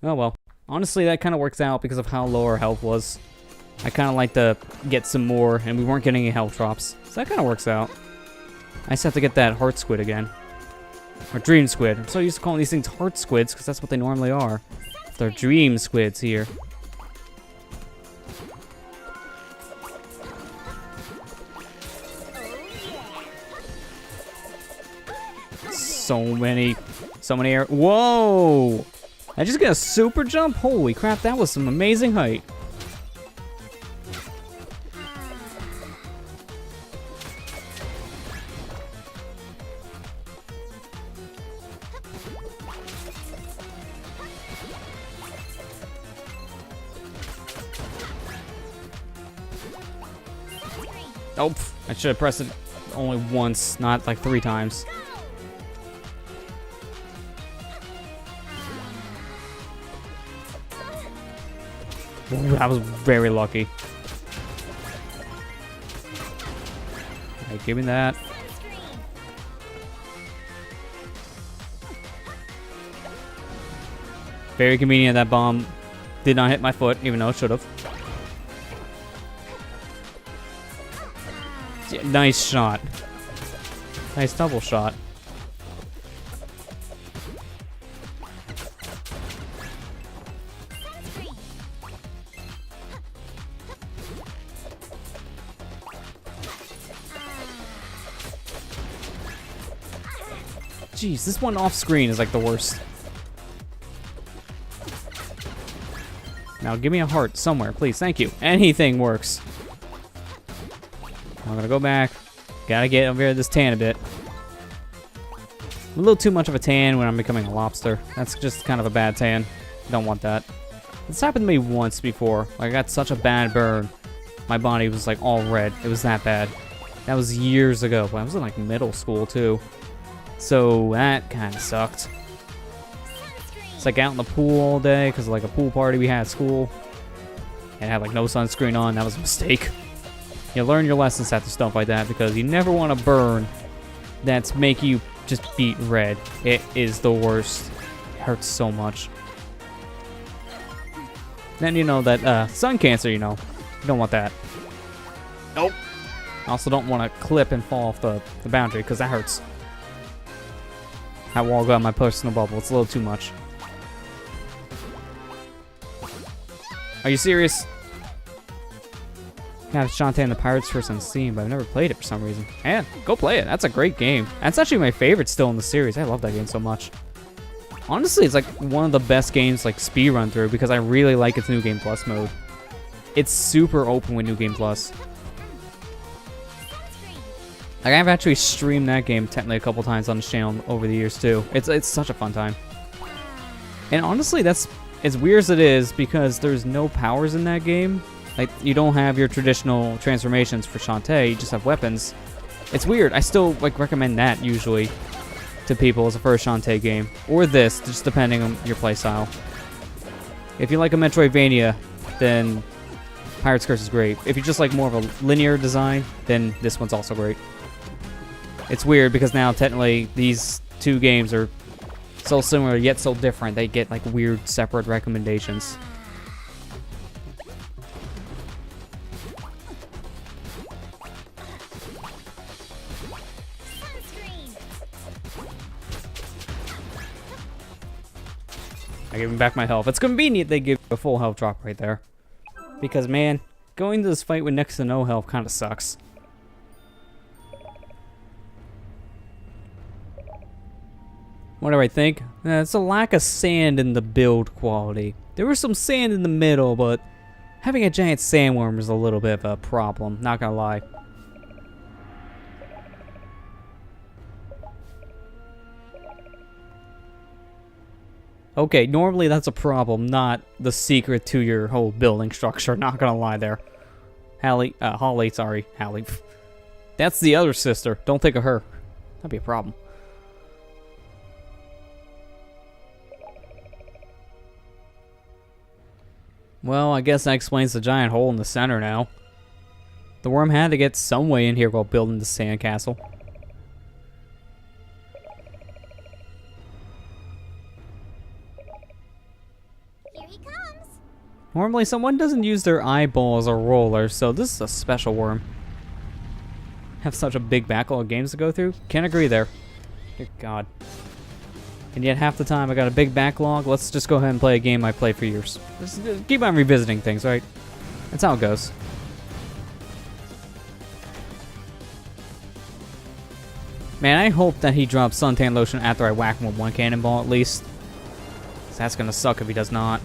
Oh well. Honestly, that kind of works out because of how low our health was. I kind of like to get some more, and we weren't getting any health drops. So that kind of works out. I just have to get that heart squid again. Or dream squid. I'm so used to calling these things heart squids because that's what they normally are. They're dream squids here. So many air. Whoa! I just got a super jump? Holy crap, that was some amazing height. Oh, I should have pressed it only once, not like 3 times. Ooh, I was very lucky. Okay, give me that. Very convenient that bomb did not hit my foot, even though it should have. Yeah, nice shot. Nice double shot. Jeez, this one off screen is like the worst. Now give me a heart somewhere, please. Thank you. Anything works. I'm gonna go back. Gotta get over here this tan a bit. A little too much of a tan when I'm becoming a lobster. That's just kind of a bad tan. Don't want that. This happened to me once before. Like, I got such a bad burn. My body was like all red. It was that bad. That was years ago. But I was in like middle school too. So that kind of sucked. It's like out in the pool all day because like a pool party we had at school. And I had like no sunscreen on. That was a mistake. You learn your lessons after stuff like that because you never want to burn that's make you just beat red. It is the worst. It hurts so much. Then you know that sun cancer, you know. You don't want that. Nope. I also don't want to clip and fall off the boundary because that hurts. That wall got my personal bubble. It's a little too much. Are you serious? Yeah, Shantae and the Pirates first on Steam, but I've never played it for some reason. Man, go play it. That's a great game. That's actually my favorite still in the series. I love that game so much. Honestly, it's like one of the best games like speed run through because I really like its New Game Plus mode. It's super open with New Game Plus. Like, I've actually streamed that game technically a couple times on this channel over the years too. It's such a fun time. And honestly, that's as weird as it is because there's no powers in that game. Like, you don't have your traditional transformations for Shantae, you just have weapons. It's weird. I still like recommend that usually to people as a first Shantae game. Or this, just depending on your playstyle. If you like a Metroidvania, then Pirate's Curse is great. If you just like more of a linear design, then this one's also great. It's weird because now technically these two games are so similar yet so different. They get like weird separate recommendations. I give him back my health. It's convenient they give a full health drop right there. Because, man, going to this fight with next to no health kind of sucks. What do I think? It's a lack of sand in the build quality. There was some sand in the middle, but having a giant sandworm is a little bit of a problem, not gonna lie. Okay, normally that's a problem, not the secret to your whole building structure, not gonna lie there. Holly, sorry, Hallie. That's the other sister, don't think of her. That'd be a problem. Well, I guess that explains the giant hole in the center now. The worm had to get some way in here while building the sandcastle. Here he comes. Normally, someone doesn't use their eyeball as a roller, so this is a special worm. Have such a big backlog of games to go through? Can't agree there. Dear God. And yet half the time I got a big backlog. Let's just go ahead and play a game I played for years. Just keep on revisiting things, right? That's how it goes. Man, I hope that he drops suntan lotion after I whack him with one cannonball at least. 'Cause that's gonna suck if he does not.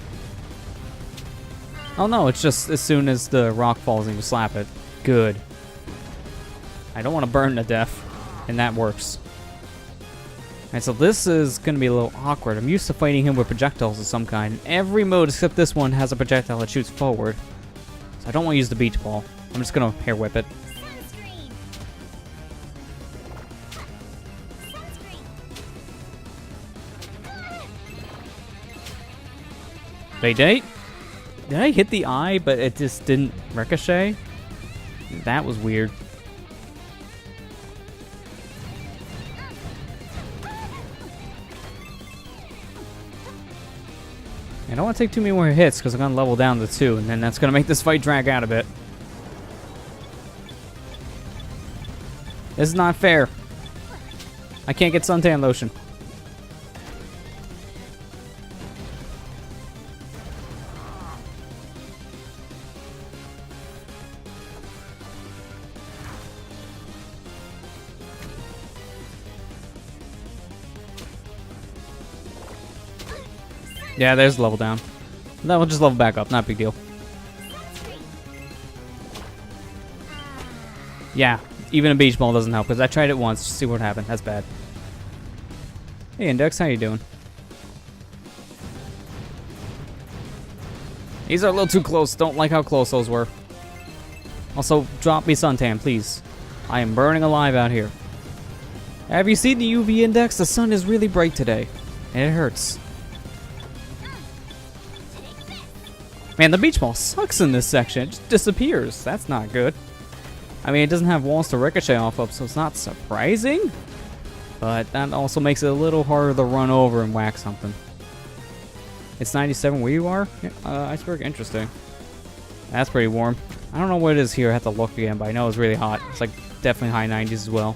Oh no, it's just as soon as the rock falls and you slap it. Good. I don't want to burn to death, and that works. And so this is going to be a little awkward. I'm used to fighting him with projectiles of some kind. Every mode except this one has a projectile that shoots forward. So I don't want to use the beach ball. I'm just going to hair whip it. Sunscreen. Sunscreen. Wait, did I hit the eye, but it just didn't ricochet? That was weird. I don't want to take too many more hits because I'm going to level down to 2, and then that's going to make this fight drag out a bit. This is not fair. I can't get suntan lotion. Yeah, there's level down. That will just level back up, not a big deal. Yeah, even a beach ball doesn't help, because I tried it once to see what happened. That's bad. Hey, Index, how you doing? These are a little too close. Don't like how close those were. Also, drop me suntan, please. I am burning alive out here. Have you seen the UV index? The sun is really bright today, and it hurts. Man, the beach ball sucks in this section. It just disappears. That's not good. I mean, it doesn't have walls to ricochet off of, so it's not surprising. But that also makes it a little harder to run over and whack something. It's 97 where you are? Yeah, iceberg, interesting. That's pretty warm. I don't know what it is here. I have to look again, but I know it's really hot. It's like definitely high 90s as well.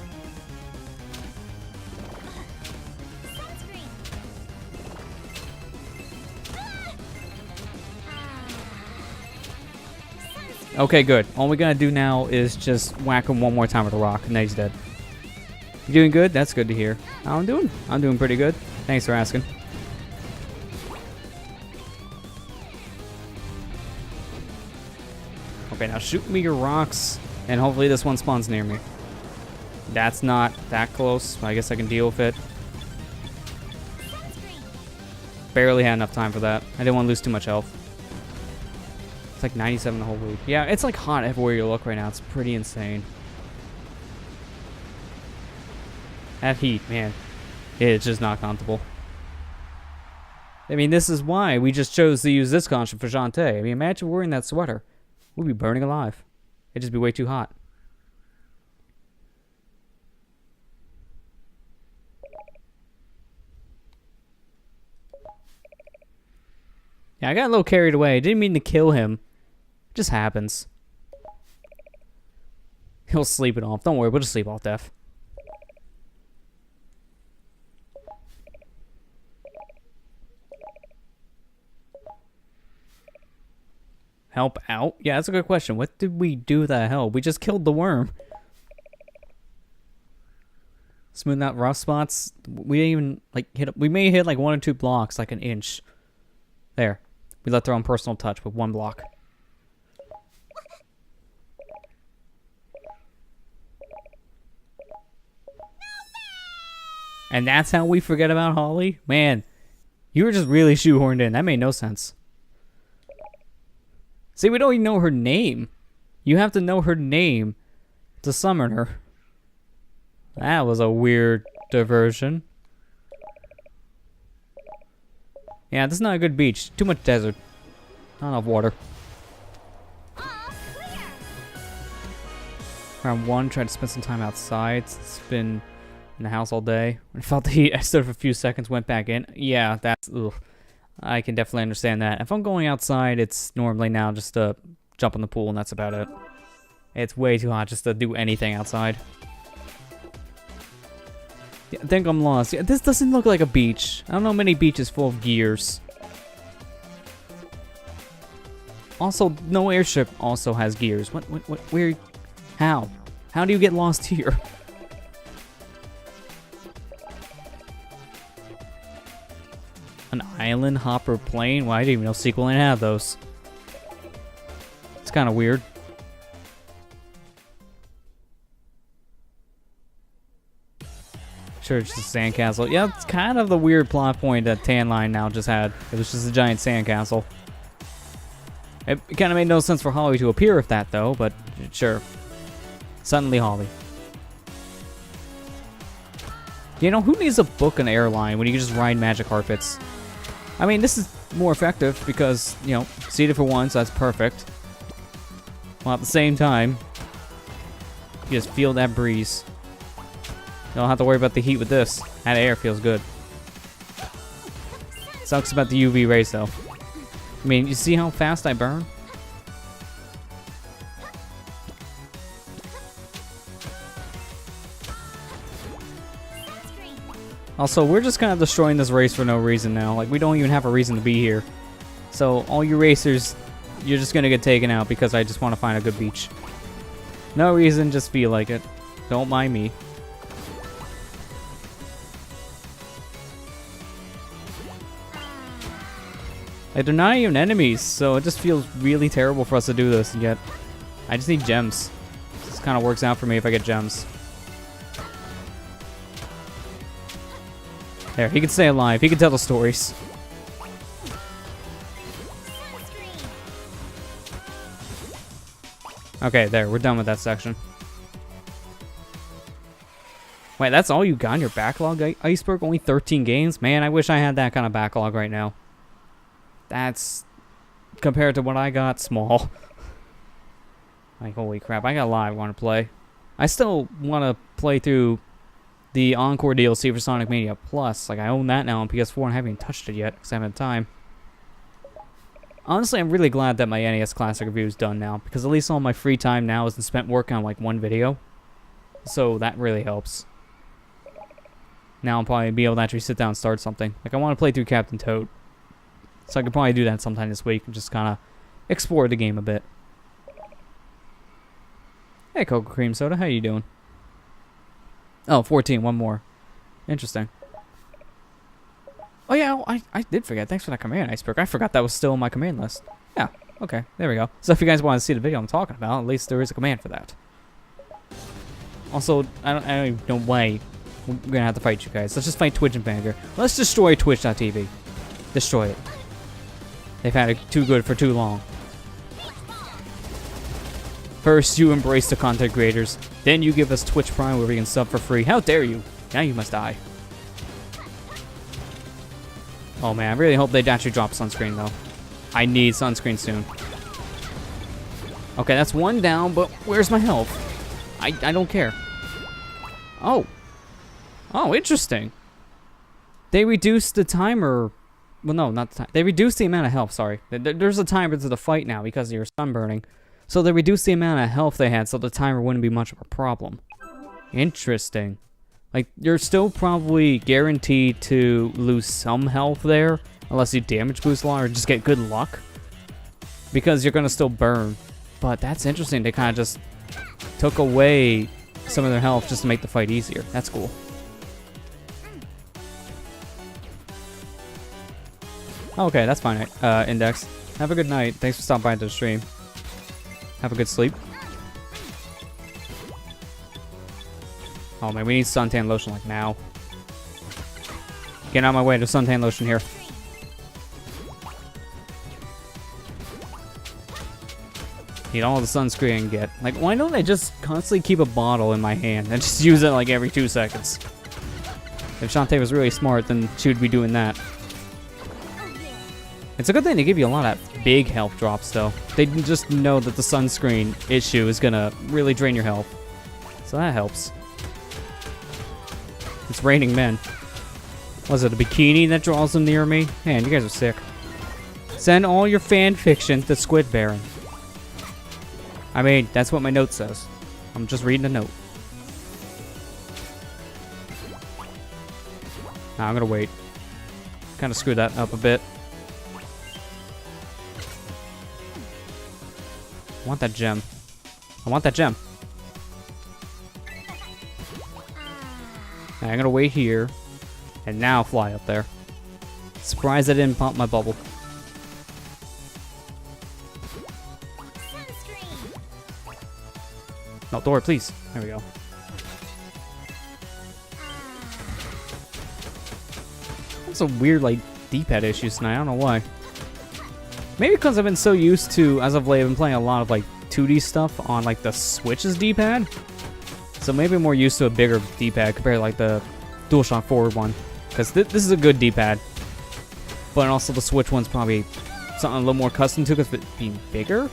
Okay, good. All we gotta do now is just whack him one more time with a rock, and then he's dead. You doing good? That's good to hear. How I'm doing? I'm doing pretty good. Thanks for asking. Okay, now shoot me your rocks, and hopefully this one spawns near me. That's not that close. I guess I can deal with it. Barely had enough time for that. I didn't want to lose too much health. It's like 97 the whole week. Yeah, it's like hot everywhere you look right now. It's pretty insane. That heat, man. It's just not comfortable. I mean, this is why we just chose to use this costume for Shantae. I mean, imagine wearing that sweater. We'd be burning alive. It'd just be way too hot. Yeah, I got a little carried away. I didn't mean to kill him. It just happens. He'll sleep it off. Don't worry, we'll just sleep off death. Help out? Yeah, that's a good question. What did we do that help? We just killed the worm. Smooth out rough spots. We didn't even like hit. We may hit like 1 or 2 blocks, like an inch. There. We left our own personal touch with 1 block. And that's how we forget about Holly? Man, you were just really shoehorned in. That made no sense. See, we don't even know her name. You have to know her name to summon her. That was a weird diversion. Yeah, this is not a good beach. Too much desert. Not enough water. All clear. Round 1, tried to spend some time outside. It's been in the house all day. When I felt the heat, I stood for a few seconds, went back in. Yeah, that's... Ugh. I can definitely understand that. If I'm going outside, it's normally now just to jump in the pool, and that's about it. It's way too hot just to do anything outside. Yeah, I think I'm lost. Yeah, this doesn't look like a beach. I don't know many beaches full of gears. Also, no airship also has gears. What, where, how? How do you get lost here? An island hopper plane? Well, I didn't even know Sequel didn't have those. It's kind of weird. Sure, it's just a sandcastle. Yeah, it's kind of the weird plot point that Tan Line now just had. It was just a giant sandcastle. It kind of made no sense for Holly to appear with that, though, but sure. Suddenly Holly. You know, who needs to book an airline when you can just ride magic carpets? I mean, this is more effective because, you know, seated for one, so that's perfect. While at the same time, you just feel that breeze. You don't have to worry about the heat with this. That air feels good. Sucks about the UV rays, though. I mean, you see how fast I burn? Also, we're just kind of destroying this race for no reason now. Like, we don't even have a reason to be here. So, all you racers, you're just gonna get taken out because I just want to find a good beach. No reason, just feel like it. Don't mind me. Like, they're not even enemies, so it just feels really terrible for us to do this, and yet I just need gems. This kind of works out for me if I get gems. There, he can stay alive. He can tell the stories. Okay, there. We're done with that section. Wait, that's all you got in your backlog, Iceberg? Only 13 games? Man, I wish I had that kind of backlog right now. That's, compared to what I got, small. Like, holy crap. I got a lot I want to play. I still want to play through the Encore DLC for Sonic Mania Plus. Like, I own that now on PS4 and I haven't even touched it yet because I haven't had time. Honestly, I'm really glad that my NES Classic review is done now because at least all my free time now isn't spent working on, like, one video. So, that really helps. Now I'll probably be able to actually sit down and start something. Like, I want to play through Captain Toad. So I could probably do that sometime this week and just kind of explore the game a bit. Hey, Cocoa Cream Soda, how you doing? Oh, 14, one more. Interesting. Oh yeah, I did forget. Thanks for that command, Iceberg. I forgot that was still on my command list. Yeah, okay, there we go. So if you guys want to see the video I'm talking about, at least there is a command for that. Also, I don't even know why we're gonna have to fight you guys. Let's just fight Twitch and Banger. Let's destroy Twitch.tv. Destroy it. They've had it too good for too long. First, you embrace the content creators. Then you give us Twitch Prime where we can sub for free. How dare you? Now you must die. Oh man, I really hope they actually drop sunscreen though. I need sunscreen soon. Okay, that's one down, but where's my health? I don't care. Oh. Oh, interesting. They reduced the timer. Well, no, not the time. They reduced the amount of health, sorry. There's a timer to the fight now because of your sunburning. So they reduced the amount of health they had so the timer wouldn't be much of a problem. Interesting. Like, you're still probably guaranteed to lose some health there. Unless you damage boost a lot or just get good luck. Because you're going to still burn. But that's interesting. They kind of just took away some of their health just to make the fight easier. That's cool. Okay, that's fine. Index. Have a good night. Thanks for stopping by the stream. Have a good sleep. Oh man, we need suntan lotion like now. Get out of my way, there's suntan lotion here. Need all the sunscreen I can get. Like, why don't I just constantly keep a bottle in my hand and just use it like every 2 seconds? If Shantae was really smart, then she would be doing that. It's a good thing they give you a lot of big health drops, though. They just know that the sunscreen issue is gonna really drain your health. So that helps. It's raining men. Was it a bikini that draws them near me? Man, you guys are sick. Send all your fan fiction to Squid Baron. I mean, that's what my note says. I'm just reading a note. Nah, I'm gonna wait. Kind of screwed that up a bit. I want that gem. I want that gem. I'm gonna wait here. And now fly up there. Surprised I didn't pop my bubble. No, door, please. There we go. That's some weird, like, D-pad issues tonight. I don't know why. Maybe because I've been so used to, as of late, I've been playing a lot of, like, 2D stuff on, like, the Switch's D-pad. So maybe I'm more used to a bigger D-pad compared to, like, the DualShock 4 one. Because this is a good D-pad. But also the Switch one's probably something a little more custom to because of it being bigger.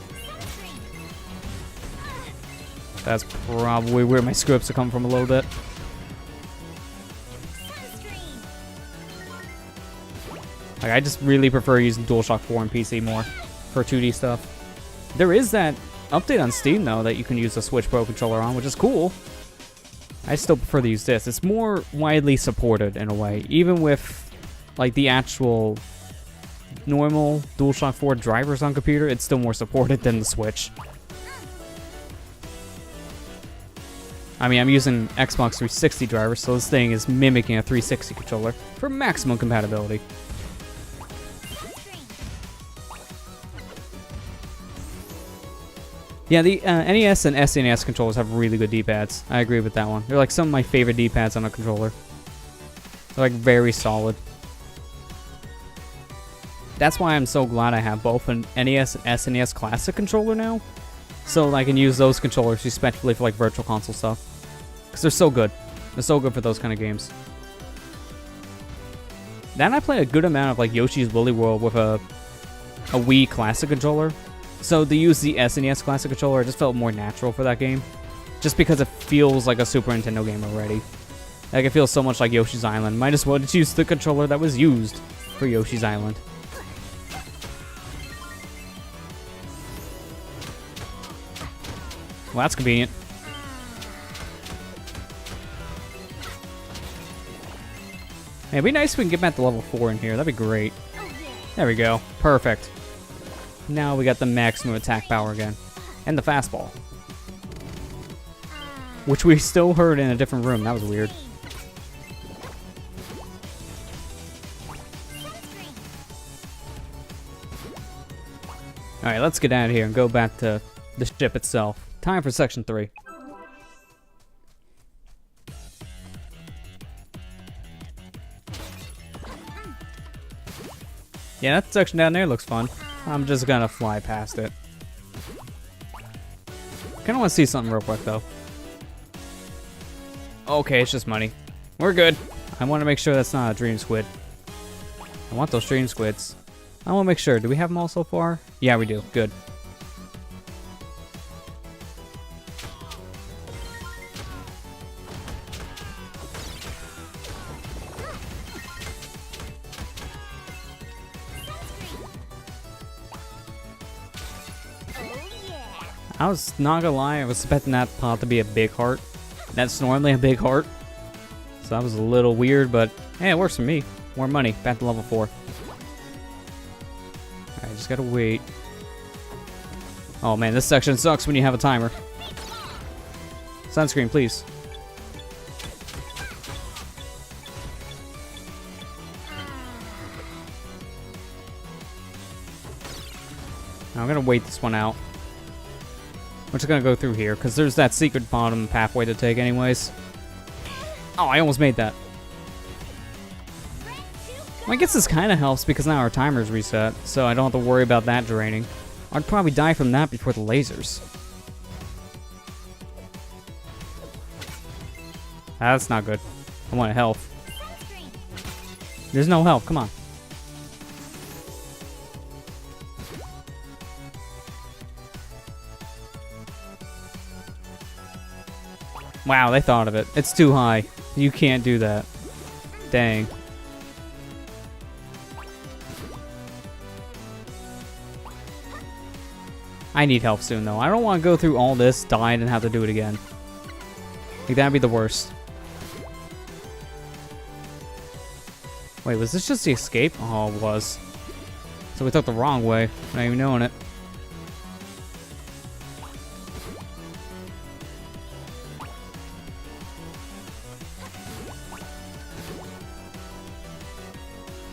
That's probably where my screw-ups are coming from a little bit. Like, I just really prefer using DualShock 4 and PC more for 2D stuff. There is that update on Steam, though, that you can use the Switch Pro controller on, which is cool. I still prefer to use this. It's more widely supported, in a way. Even with, like, the actual normal DualShock 4 drivers on computer, it's still more supported than the Switch. I mean, I'm using Xbox 360 drivers, so this thing is mimicking a 360 controller for maximum compatibility. Yeah, the NES and SNES controllers have really good D-pads. I agree with that one. They're like some of my favorite D-pads on a controller. They're like very solid. That's why I'm so glad I have both an NES and SNES Classic controller now. So I can use those controllers especially for like virtual console stuff. Because they're so good. They're so good for those kind of games. Then I play a good amount of like Yoshi's Woolly World with a Wii Classic controller. So to use the SNES Classic controller, it just felt more natural for that game. Just because it feels like a Super Nintendo game already. Like it feels so much like Yoshi's Island. Might as well just use the controller that was used for Yoshi's Island. Well, that's convenient. Hey, it'd be nice if we can get back to level 4 in here. That'd be great. There we go. Perfect. Now we got the maximum attack power again. And the fastball. Which we still heard in a different room. That was weird. Alright, let's get out of here and go back to the ship itself. Time for section 3. Yeah, that section down there looks fun. I'm just gonna fly past it. Kinda wanna see something real quick though. Okay, it's just money. We're good. I wanna make sure that's not a dream squid. I want those dream squids. I wanna make sure. Do we have them all so far? Yeah, we do. Good. I was not gonna lie, I was expecting that pot to be a big heart. That's normally a big heart. So that was a little weird, but hey, it works for me. More money, back to level 4. Alright, just gotta wait. Oh man, this section sucks when you have a timer. Sunscreen, please. I'm gonna wait this one out. We're just gonna go through here, because there's that secret bottom pathway to take anyways. Oh, I almost made that. Well, I guess this kind of helps because now our timer's reset, so I don't have to worry about that draining. I'd probably die from that before the lasers. That's not good. I want health. There's no health, come on. Wow, they thought of it. It's too high. You can't do that. Dang. I need help soon, though. I don't want to go through all this, die, and have to do it again. Like, that'd be the worst. Wait, was this just the escape? Oh, it was. So we took the wrong way, not even knowing it.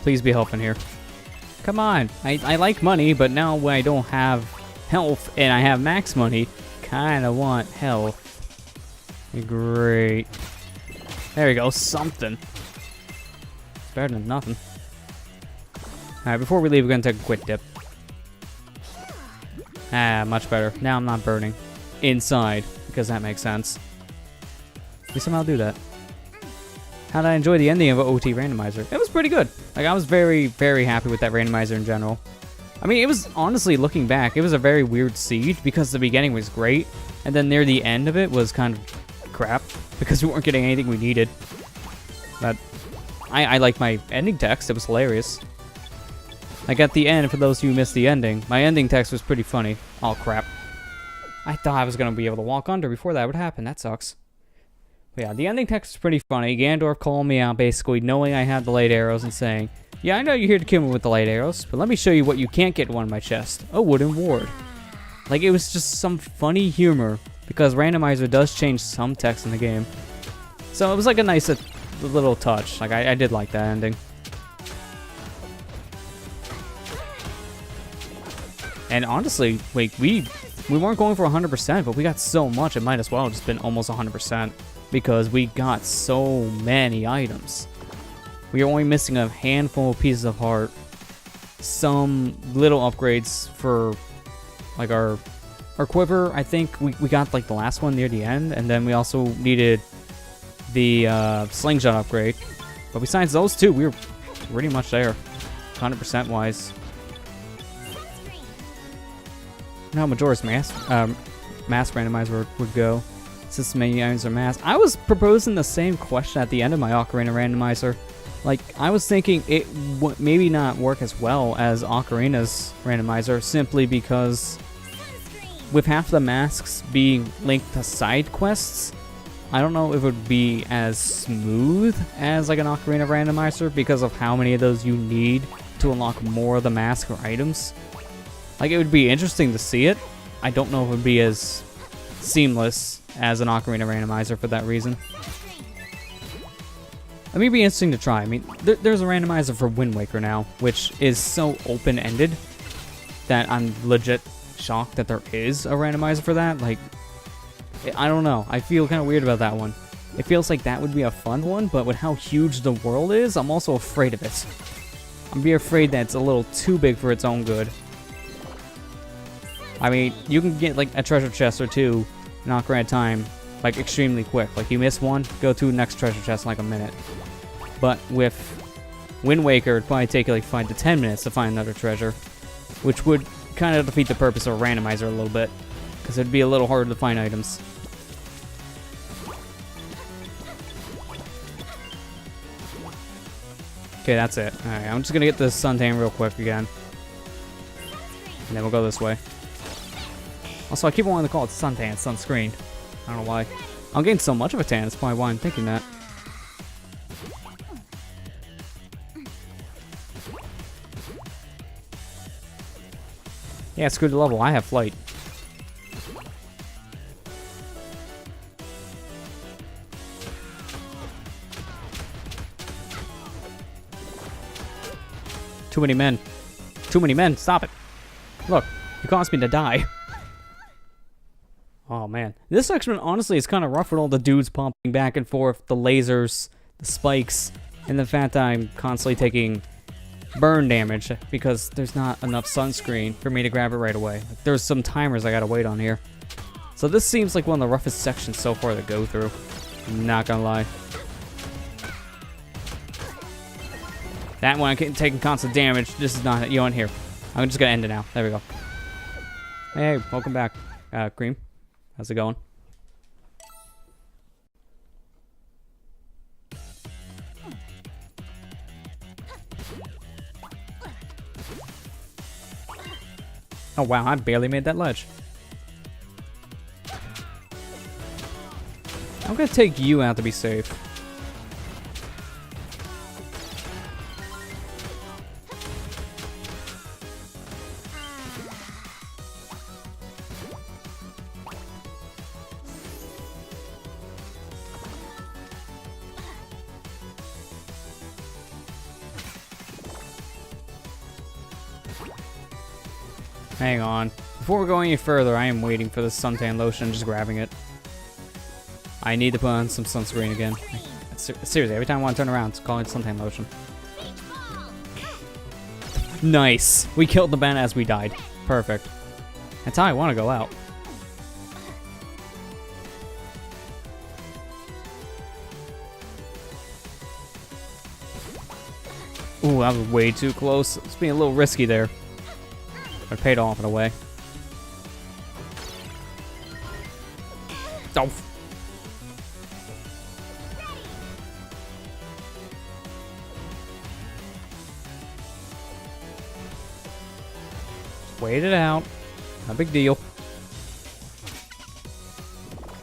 Please be helping here. Come on. I like money, but now when I don't have health and I have max money, kind of want health. Great. There we go. Something. It's better than nothing. Alright, before we leave, we're going to take a quick dip. Ah, much better. Now I'm not burning inside, because that makes sense. We somehow do that. How did I enjoy the ending of OT Randomizer? It was pretty good. Like, I was very, very happy with that randomizer in general. I mean, it was, honestly, looking back, it was a very weird siege because the beginning was great, and then near the end of it was kind of crap because we weren't getting anything we needed. But I liked my ending text. It was hilarious. Like, at the end, for those of you who missed the ending, my ending text was pretty funny. Oh, crap. I thought I was going to be able to walk under before that would happen. That sucks. But yeah, the ending text is pretty funny. Gandorf calling me out, basically, knowing I had the light arrows and saying, yeah, I know you're here to kill me with the light arrows, but let me show you what you can't get one in my chest. A wooden ward. Like, it was just some funny humor, because randomizer does change some text in the game. So it was like a nice little touch. Like, I did like that ending. And honestly, like, we weren't going for 100%, but we got so much, it might as well have just been almost 100%. Because we got so many items. We are only missing a handful of pieces of heart. Some little upgrades for, like, our quiver. I think we got, like, the last one near the end. And then we also needed the slingshot upgrade. But besides those two, we were pretty much there. 100% wise. Now Majora's Mask randomizer would go. Since many items are mass. I was proposing the same question at the end of my Ocarina randomizer. Like, I was thinking it would maybe not work as well as Ocarina's randomizer, simply because with half the masks being linked to side quests, I don't know if it would be as smooth as like an Ocarina randomizer because of how many of those you need to unlock more of the mask or items. Like, it would be interesting to see it. I don't know if it would be as seamless as an Ocarina randomizer for that reason. It may be interesting to try. I mean, there's a randomizer for Wind Waker now, which is so open-ended that I'm legit shocked that there is a randomizer for that. Like, I don't know. I feel kind of weird about that one. It feels like that would be a fun one, but with how huge the world is, I'm also afraid of it. I'm be afraid that it's a little too big for its own good. I mean, you can get like a treasure chest or two in Ocarina Time, like, extremely quick. Like, you miss one, go to the next treasure chest in like a minute. But with Wind Waker, it'd probably take you like 5 to 10 minutes to find another treasure, which would kind of defeat the purpose of a randomizer a little bit, because it'd be a little harder to find items. Okay, that's it. Alright, I'm just gonna get this suntan real quick again. And then we'll go this way. Also, I keep wanting to call it suntan, sunscreen. I don't know why. I'm getting so much of a tan, that's probably why I'm thinking that. Yeah, screw the level, I have flight. Too many men. Too many men, stop it. Look, You caused me to die. Oh man, this section honestly is kind of rough with all the dudes pumping back and forth, the lasers, the spikes, and the fact that I'm constantly taking burn damage because there's not enough sunscreen for me to grab it right away. There's some timers I gotta wait on here. So this seems like one of the roughest sections so far to go through. I'm not gonna lie. That one I'm taking constant damage. This is not it. You on here. I'm just gonna end it now. There we go. Hey, welcome back, Cream. How's it going? Oh wow, I barely made that ledge. I'm gonna take you out to be safe. Hang on. Before we go any further, I am waiting for the suntan lotion, just grabbing it. I need to put on some sunscreen again. Seriously, every time I want to turn around, it's calling it suntan lotion. Nice! We killed the man as we died. Perfect. That's how I want to go out. Ooh, that was way too close. It's being a little risky there. I paid off in a way. Oh. Wait it out. No big deal.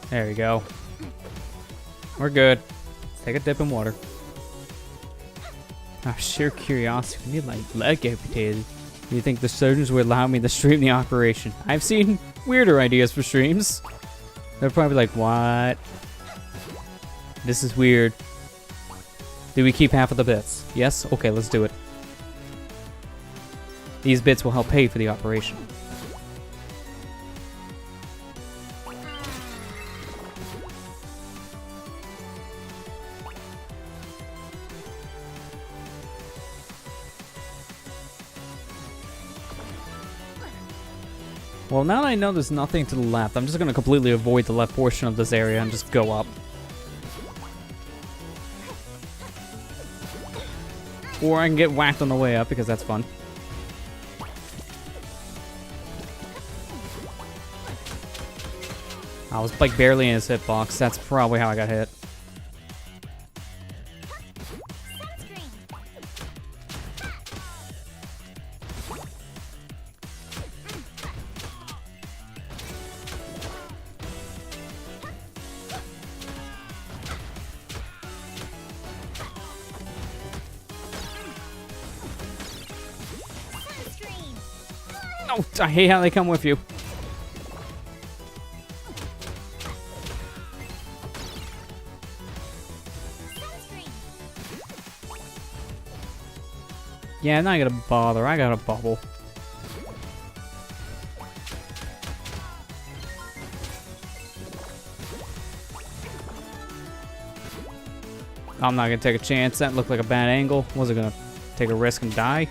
There we go. We're good. Let's take a dip in water. Out of sheer curiosity, we need my leg amputated. Do you think the surgeons would allow me to stream the operation? I've seen weirder ideas for streams. They're probably like, what? This is weird. Do we keep half of the bits? Yes? Okay, let's do it. These bits will help pay for the operation. Well, now that I know there's nothing to the left, I'm just going to completely avoid the left portion of this area and just go up. Or I can get whacked on the way up, because that's fun. I was like barely in his hitbox. That's probably how I got hit. Oh, I hate how they come with you. Yeah, I'm not gonna bother. I got a bubble. I'm not gonna take a chance. That looked like a bad angle. Wasn't gonna take a risk and die.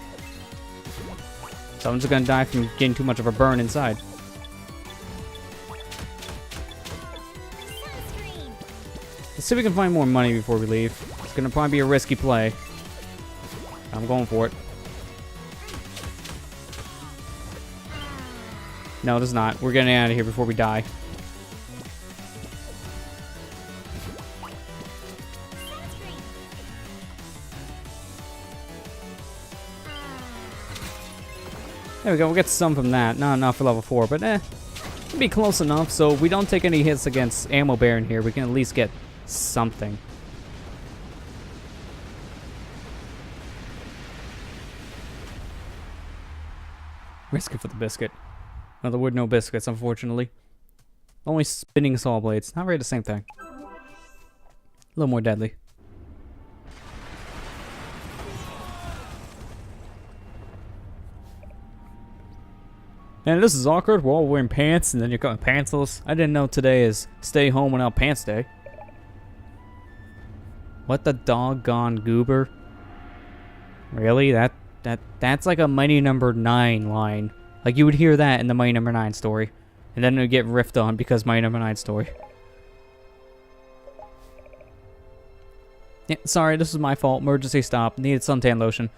So I'm just gonna die from getting too much of a burn inside. Let's see if we can find more money before we leave. It's gonna probably be a risky play. I'm going for it. No, it is not. We're getting out of here before we die. There we go, we'll get some from that. Not enough for level 4, but it'll be close enough, so if we don't take any hits against Ammo Baron here, we can at least get something. Risk it for the biscuit. Another wood, no biscuits, unfortunately. Only spinning saw blades. Not really the same thing. A little more deadly. Man, this is awkward. We're all wearing pants and then you're going pantsless. I didn't know today is stay home without pants day. What the doggone goober? Really? That's like a Mighty Number 9 line. Like you would hear that in the Mighty Number 9 story. And then it would get riffed on because Mighty Number 9 story. Yeah, sorry, this was my fault. Emergency stop. Needed suntan lotion.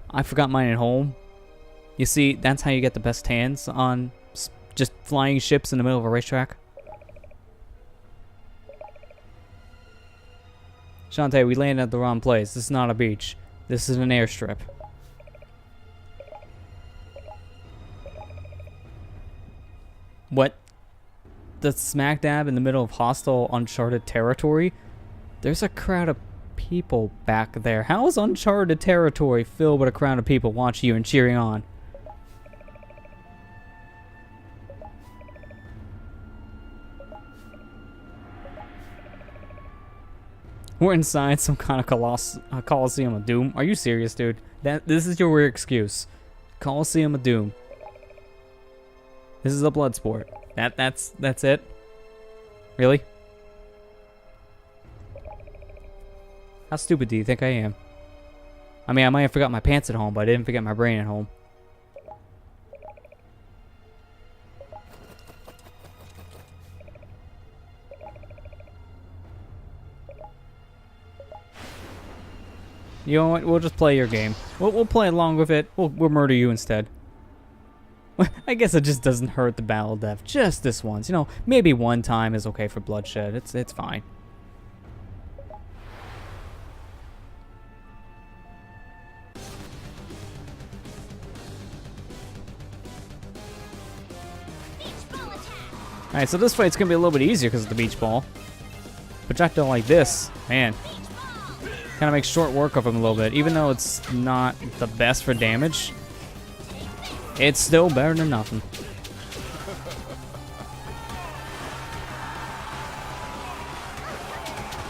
I forgot mine at home. You see, that's how you get the best tans on just flying ships in the middle of a racetrack. Shantae, we landed at the wrong place. This is not a beach. This is an airstrip. What? The smack dab in the middle of hostile, uncharted territory? There's a crowd of people back there. How is uncharted territory filled with a crowd of people watching you and cheering on? We're inside some kind of Coliseum of Doom. Are you serious, dude? This is your weird excuse. Coliseum of Doom. This is a blood sport. That's it? Really? How stupid do you think I am? I mean, I might have forgot my pants at home, but I didn't forget my brain at home. You know what? We'll just play your game. We'll play along with it. We'll murder you instead. I guess it just doesn't hurt the battle death just this once. You know, maybe one time is okay for bloodshed. It's fine. Alright, so this fight's gonna be a little bit easier because of the beach ball. Projectile like this, man. Kind of makes short work of him a little bit. Even though it's not the best for damage, it's still better than nothing.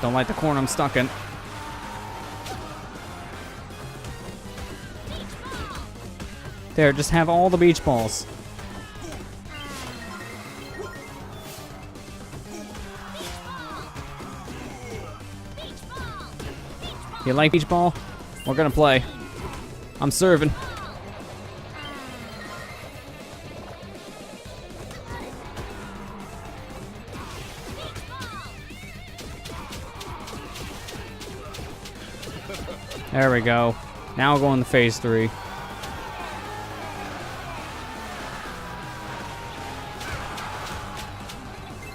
Don't like the corner I'm stuck in. There, just have all the beach balls. You like beach ball? We're gonna play. I'm serving. There we go. Now we're going to phase 3.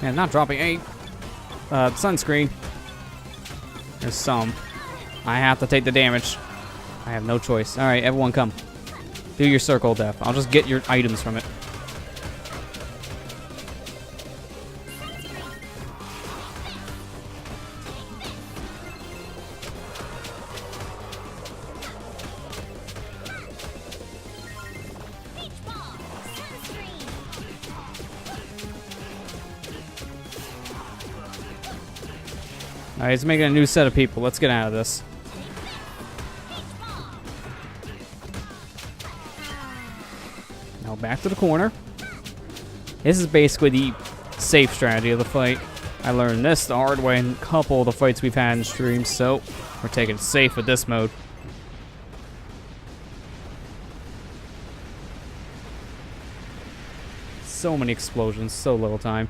Man, not dropping 8. Sunscreen. There's some. I have to take the damage. I have no choice. Alright, everyone come. Do your circle death. I'll just get your items from it. Alright, it's making a new set of people. Let's get out of this. Now back to the corner. This is basically the safe strategy of the fight. I learned this the hard way in a couple of the fights we've had in streams, so we're taking it safe with this mode. So many explosions, so little time.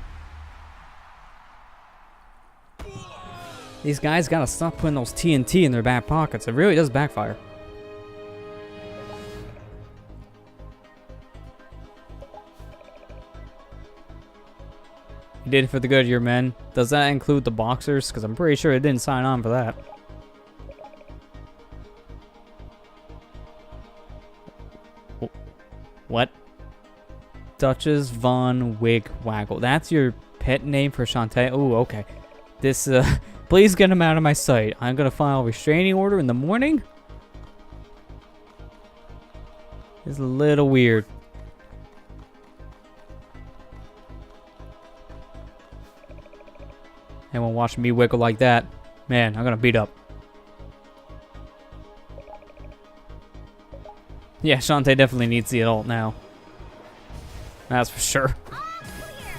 These guys gotta stop putting those TNT in their back pockets. It really does backfire. You did it for the good of your men. Does that include the boxers? Because I'm pretty sure it didn't sign on for that. What? Duchess von Wigwaggle. That's your pet name for Shantae? Oh, okay. This, please get him out of my sight. I'm gonna file a restraining order in the morning. It's a little weird. Anyone watching me wiggle like that, man, I'm gonna beat up. Yeah, Shantae definitely needs the adult now. That's for sure. All clear.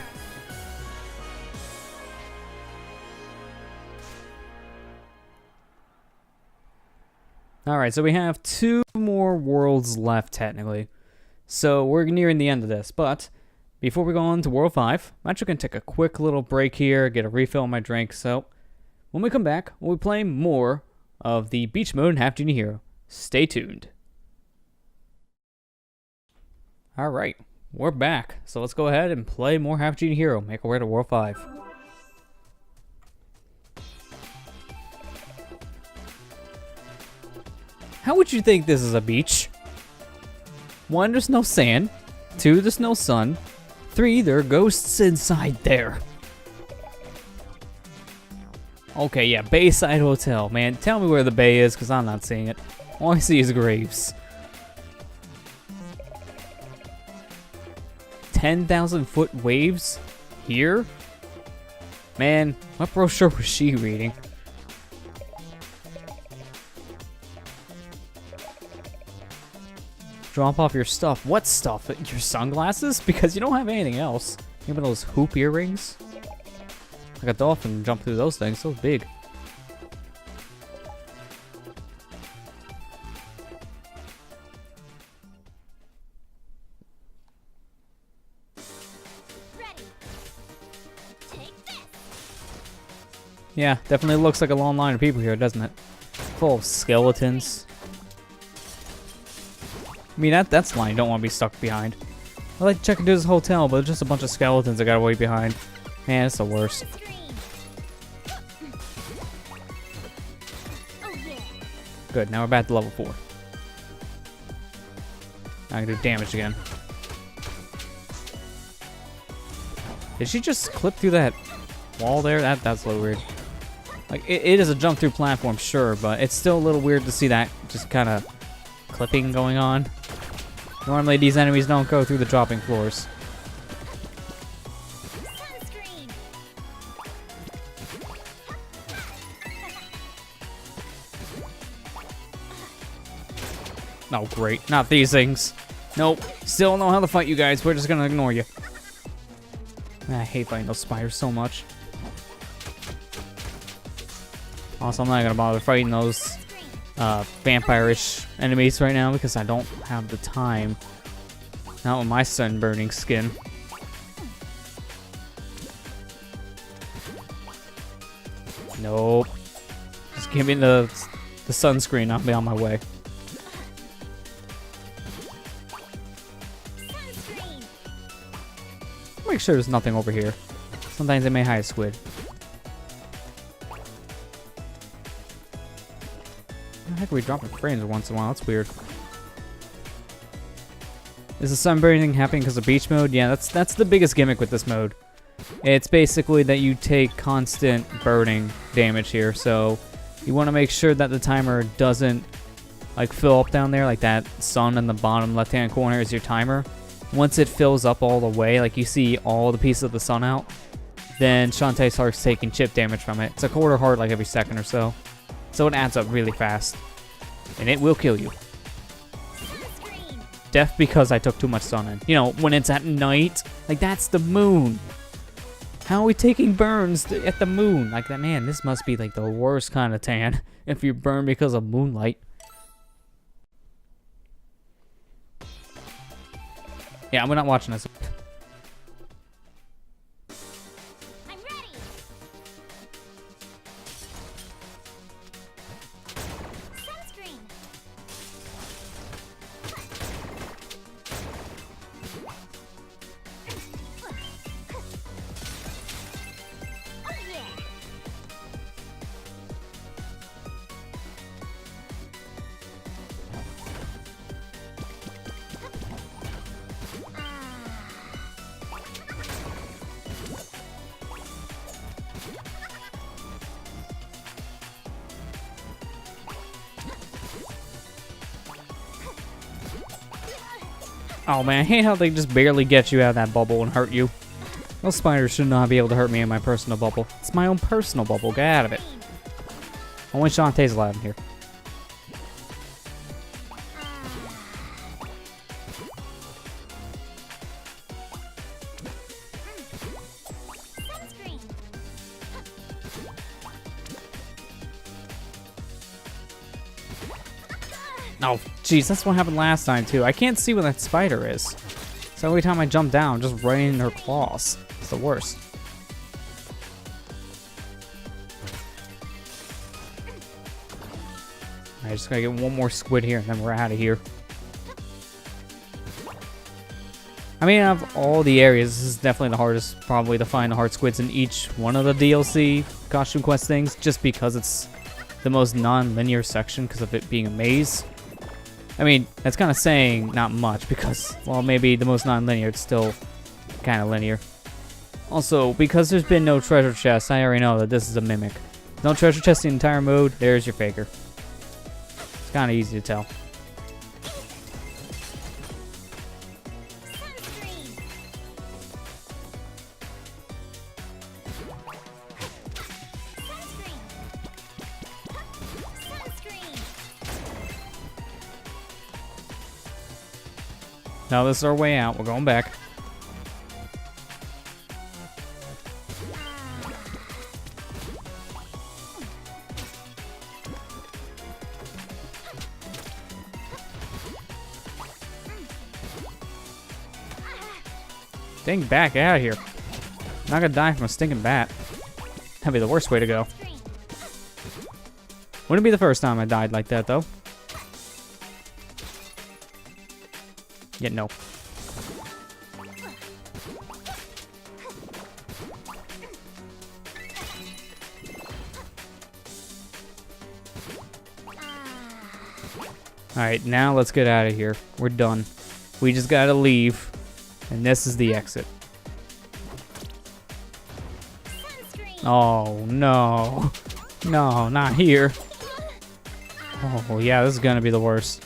Alright, so we have 2 more worlds left, technically. So we're nearing the end of this, but before we go on to World 5, I'm actually going to take a quick little break here, get a refill on my drink, so when we come back, we'll be playing more of the Beach Mode in Half-Genie Hero. Stay tuned. Alright, we're back, so let's go ahead and play more Half-Genie Hero, make our way to World 5. How would you think this is a beach? 1, there's no sand. 2, there's no sun. 3, there are ghosts inside there. Okay, yeah, Bayside Hotel. Man, tell me where the bay is, because I'm not seeing it. All I see is graves. 10,000-foot waves? Here? Man, what brochure was she reading? Drop off your stuff. What stuff? Your sunglasses? Because you don't have anything else. Maybe those hoop earrings? Like a dolphin jump through those things. So big. Ready. Take this. Yeah, definitely looks like a long line of people here, doesn't it? Full of skeletons. I mean, that's line you don't want to be stuck behind. I like to check into this hotel, but it's just a bunch of skeletons I gotta wait behind. Man, it's the worst. Screen. Oh yeah. Good, now we're back to level 4. I can do damage again. Did she just clip through that wall there? That's a little weird. Like, it is a jump through platform, sure, but it's still a little weird to see that just kind of clipping going on. Normally these enemies don't go through the dropping floors. Sunscreen. Oh, great. Not these things. Nope. Still don't know how to fight you guys. We're just gonna ignore you. Man, I hate fighting those spiders so much. Also, I'm not gonna bother fighting those vampire-ish enemies right now because I don't have the time. Not with my sun-burning skin. Nope. Just give me the sunscreen. I'll be on my way. Sunscreen. Make sure there's nothing over here. Sometimes they may hide a squid. Why the heck are we dropping frames once in a while? That's weird. Is the sunburning thing happening because of beach mode? Yeah, that's the biggest gimmick with this mode. It's basically that you take constant burning damage here, so you want to make sure that the timer doesn't like fill up down there, like that sun in the bottom left-hand corner is your timer. Once it fills up all the way, like you see all the pieces of the sun out, then Shantae starts taking chip damage from it. It's a quarter heart like every second or so. So it adds up really fast. And it will kill you. Sunscreen. Death because I took too much sun in. You know, when it's at night, like that's the moon. How are we taking burns at the moon? Like that, man, this must be like the worst kind of tan if you burn because of moonlight. Yeah, we're not watching this. I'm ready. Sunscreen. Oh yeah. Oh man, I hate how they just barely get you out of that bubble and hurt you. Those spiders should not be able to hurt me in my personal bubble. It's my own personal bubble. Get out of it. Only Shantae's allowed in here. Oh, jeez, that's what happened last time, too. I can't see where that spider is. So every time I jump down, I'm just right in her claws. It's the worst. I just gotta get one more squid here, and then we're out of here. I mean, out of all the areas, this is definitely the hardest, probably, to find the hard squids in each one of the DLC costume quest things, just because it's the most non-linear section because of it being a maze. I mean, that's kind of saying not much because, well, maybe the most non-linear, it's still kind of linear. Also, because there's been no treasure chest, I already know that this is a mimic. No treasure chest in the entire mode, there's your faker. It's kind of easy to tell. Now this is our way out. We're going back. Dang, back out of here. I'm not gonna die from a stinking bat. That'd be the worst way to go. Wouldn't be the first time I died like that, though. Yeah, no. Alright, now let's get out of here. We're done. We just gotta leave. And this is the exit. Oh, no. No, not here. Oh, yeah, this is gonna be the worst.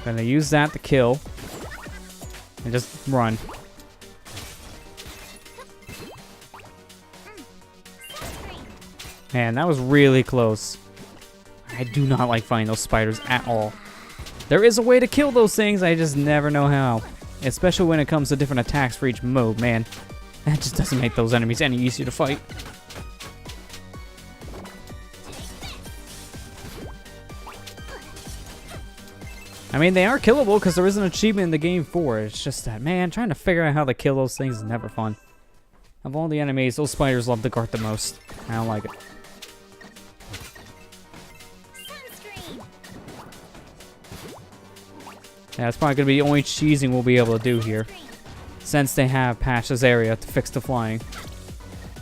Gonna use that to kill. And just run. Man, that was really close. I do not like fighting those spiders at all. There is a way to kill those things, I just never know how. Especially when it comes to different attacks for each mode, man. That just doesn't make those enemies any easier to fight. I mean, they are killable because there is an achievement in the game for it. It's just that, man, trying to figure out how to kill those things is never fun. Of all the enemies, those spiders love the guard the most. I don't like it. Yeah, that's probably going to be the only cheesing we'll be able to do here. Since they have patched this area to fix the flying.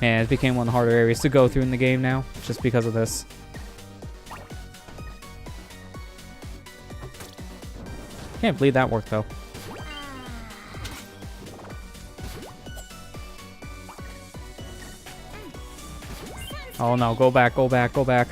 And it became one of the harder areas to go through in the game now, just because of this. Can't believe that worked, though. Oh no, go back, go back, go back.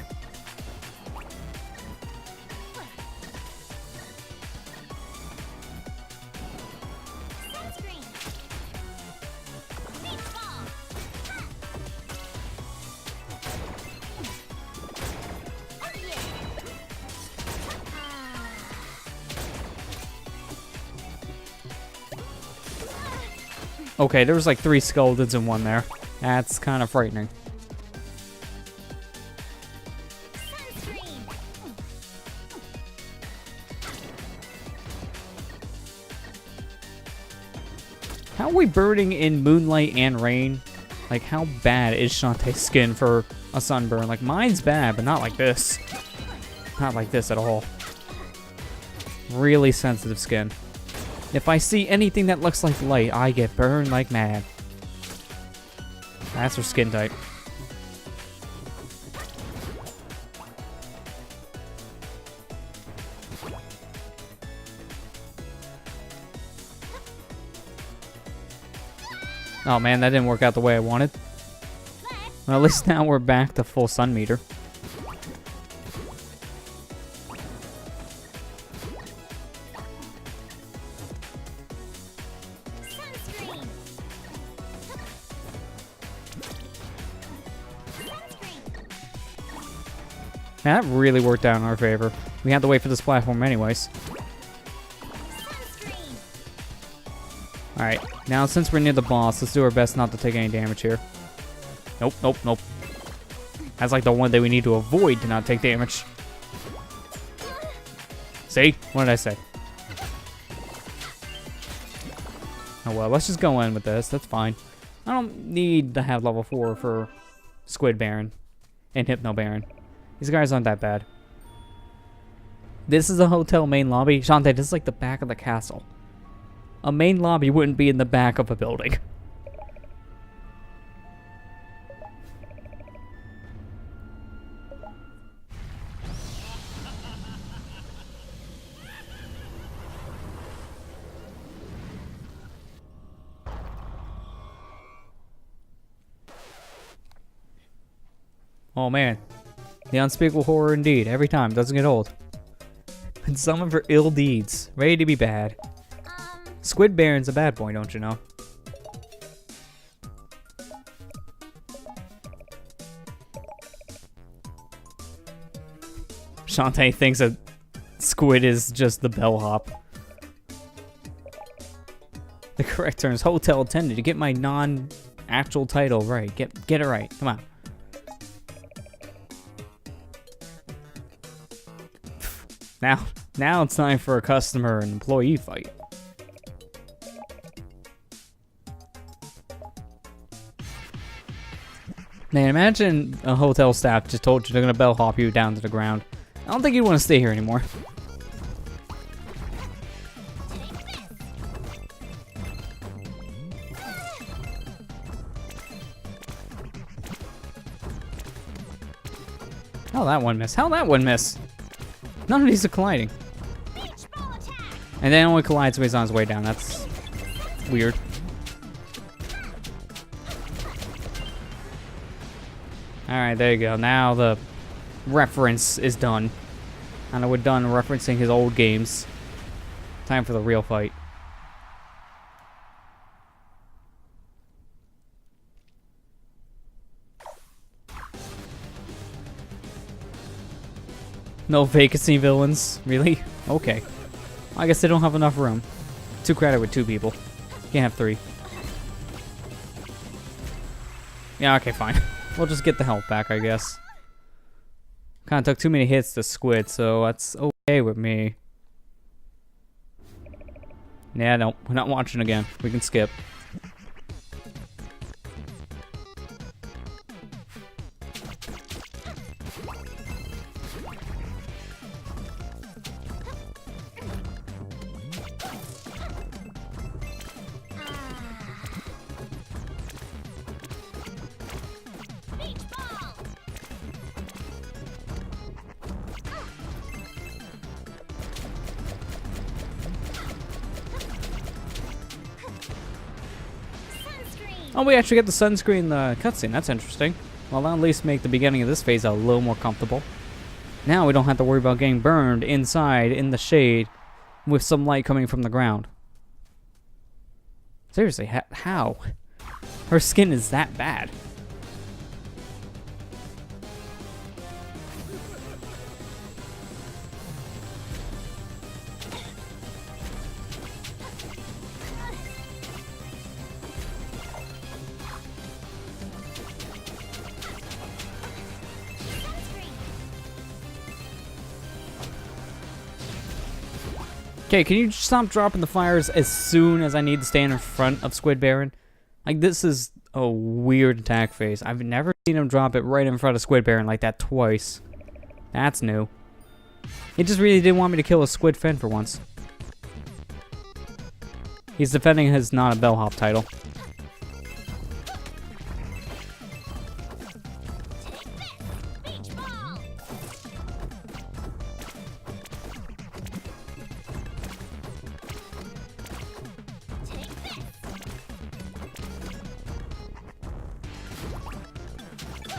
Okay, there was like 3 skeletons in one there. That's kind of frightening. How are we burning in moonlight and rain? Like, how bad is Shantae's skin for a sunburn? Like, mine's bad, but not like this. Not like this at all. Really sensitive skin. If I see anything that looks like light, I get burned like mad. That's her skin type. Oh man, that didn't work out the way I wanted. Well, at least now we're back to full sun meter. That really worked out in our favor. We had to wait for this platform anyways. Alright, now since we're near the boss, let's do our best not to take any damage here. Nope, nope, nope. That's like the one that we need to avoid to not take damage. See? What did I say? Oh well, let's just go in with this. That's fine. I don't need to have level 4 for Squid Baron and Hypno Baron. These guys aren't that bad. This is a hotel main lobby. Shantae, this is like the back of the castle. A main lobby wouldn't be in the back of a building. Oh man, the unspeakable horror indeed. Every time, doesn't get old. And some of her ill deeds, ready to be bad. Squid Baron's a bad boy, don't you know? Shantae thinks that Squid is just the bellhop. The correct term is hotel attendant. To get my non-actual title right. Get it right. Come on. Now it's time for a customer and employee fight. Man, imagine a hotel staff just told you they're gonna bellhop you down to the ground. I don't think you'd want to stay here anymore. How'd that one miss? How'd that one miss? None of these are colliding. And then only collides when he's on his way down. That's weird. Alright, there you go. Now the reference is done. And we're done referencing his old games. Time for the real fight. No vacancy villains? Really? Okay. I guess they don't have enough room. 2 credit with 2 people. Can't have 3. Yeah, okay, fine. We'll just get the health back, I guess. Kinda took too many hits to Squid, so that's okay with me. Yeah, no, we're not watching again. We can skip. Oh, we actually get the sunscreen cutscene. That's interesting. Well, that'll at least make the beginning of this phase a little more comfortable. Now we don't have to worry about getting burned inside in the shade with some light coming from the ground. Seriously, how? Her skin is that bad. Okay, can you stop dropping the fires as soon as I need to stand in front of Squid Baron? Like, this is a weird attack phase. I've never seen him drop it right in front of Squid Baron like that twice. That's new. He just really didn't want me to kill a Squid Fin for once. He's defending his not a bellhop title.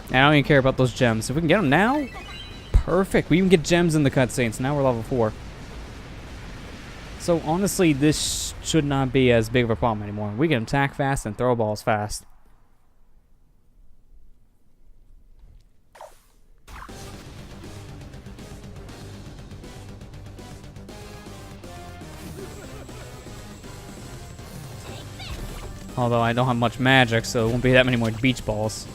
I don't even care about those gems. If we can get them now, perfect. We even get gems in the cutscenes. Now we're level 4. So honestly, this should not be as big of a problem anymore. We can attack fast and throw balls fast. Although I don't have much magic, so it won't be that many more beach balls.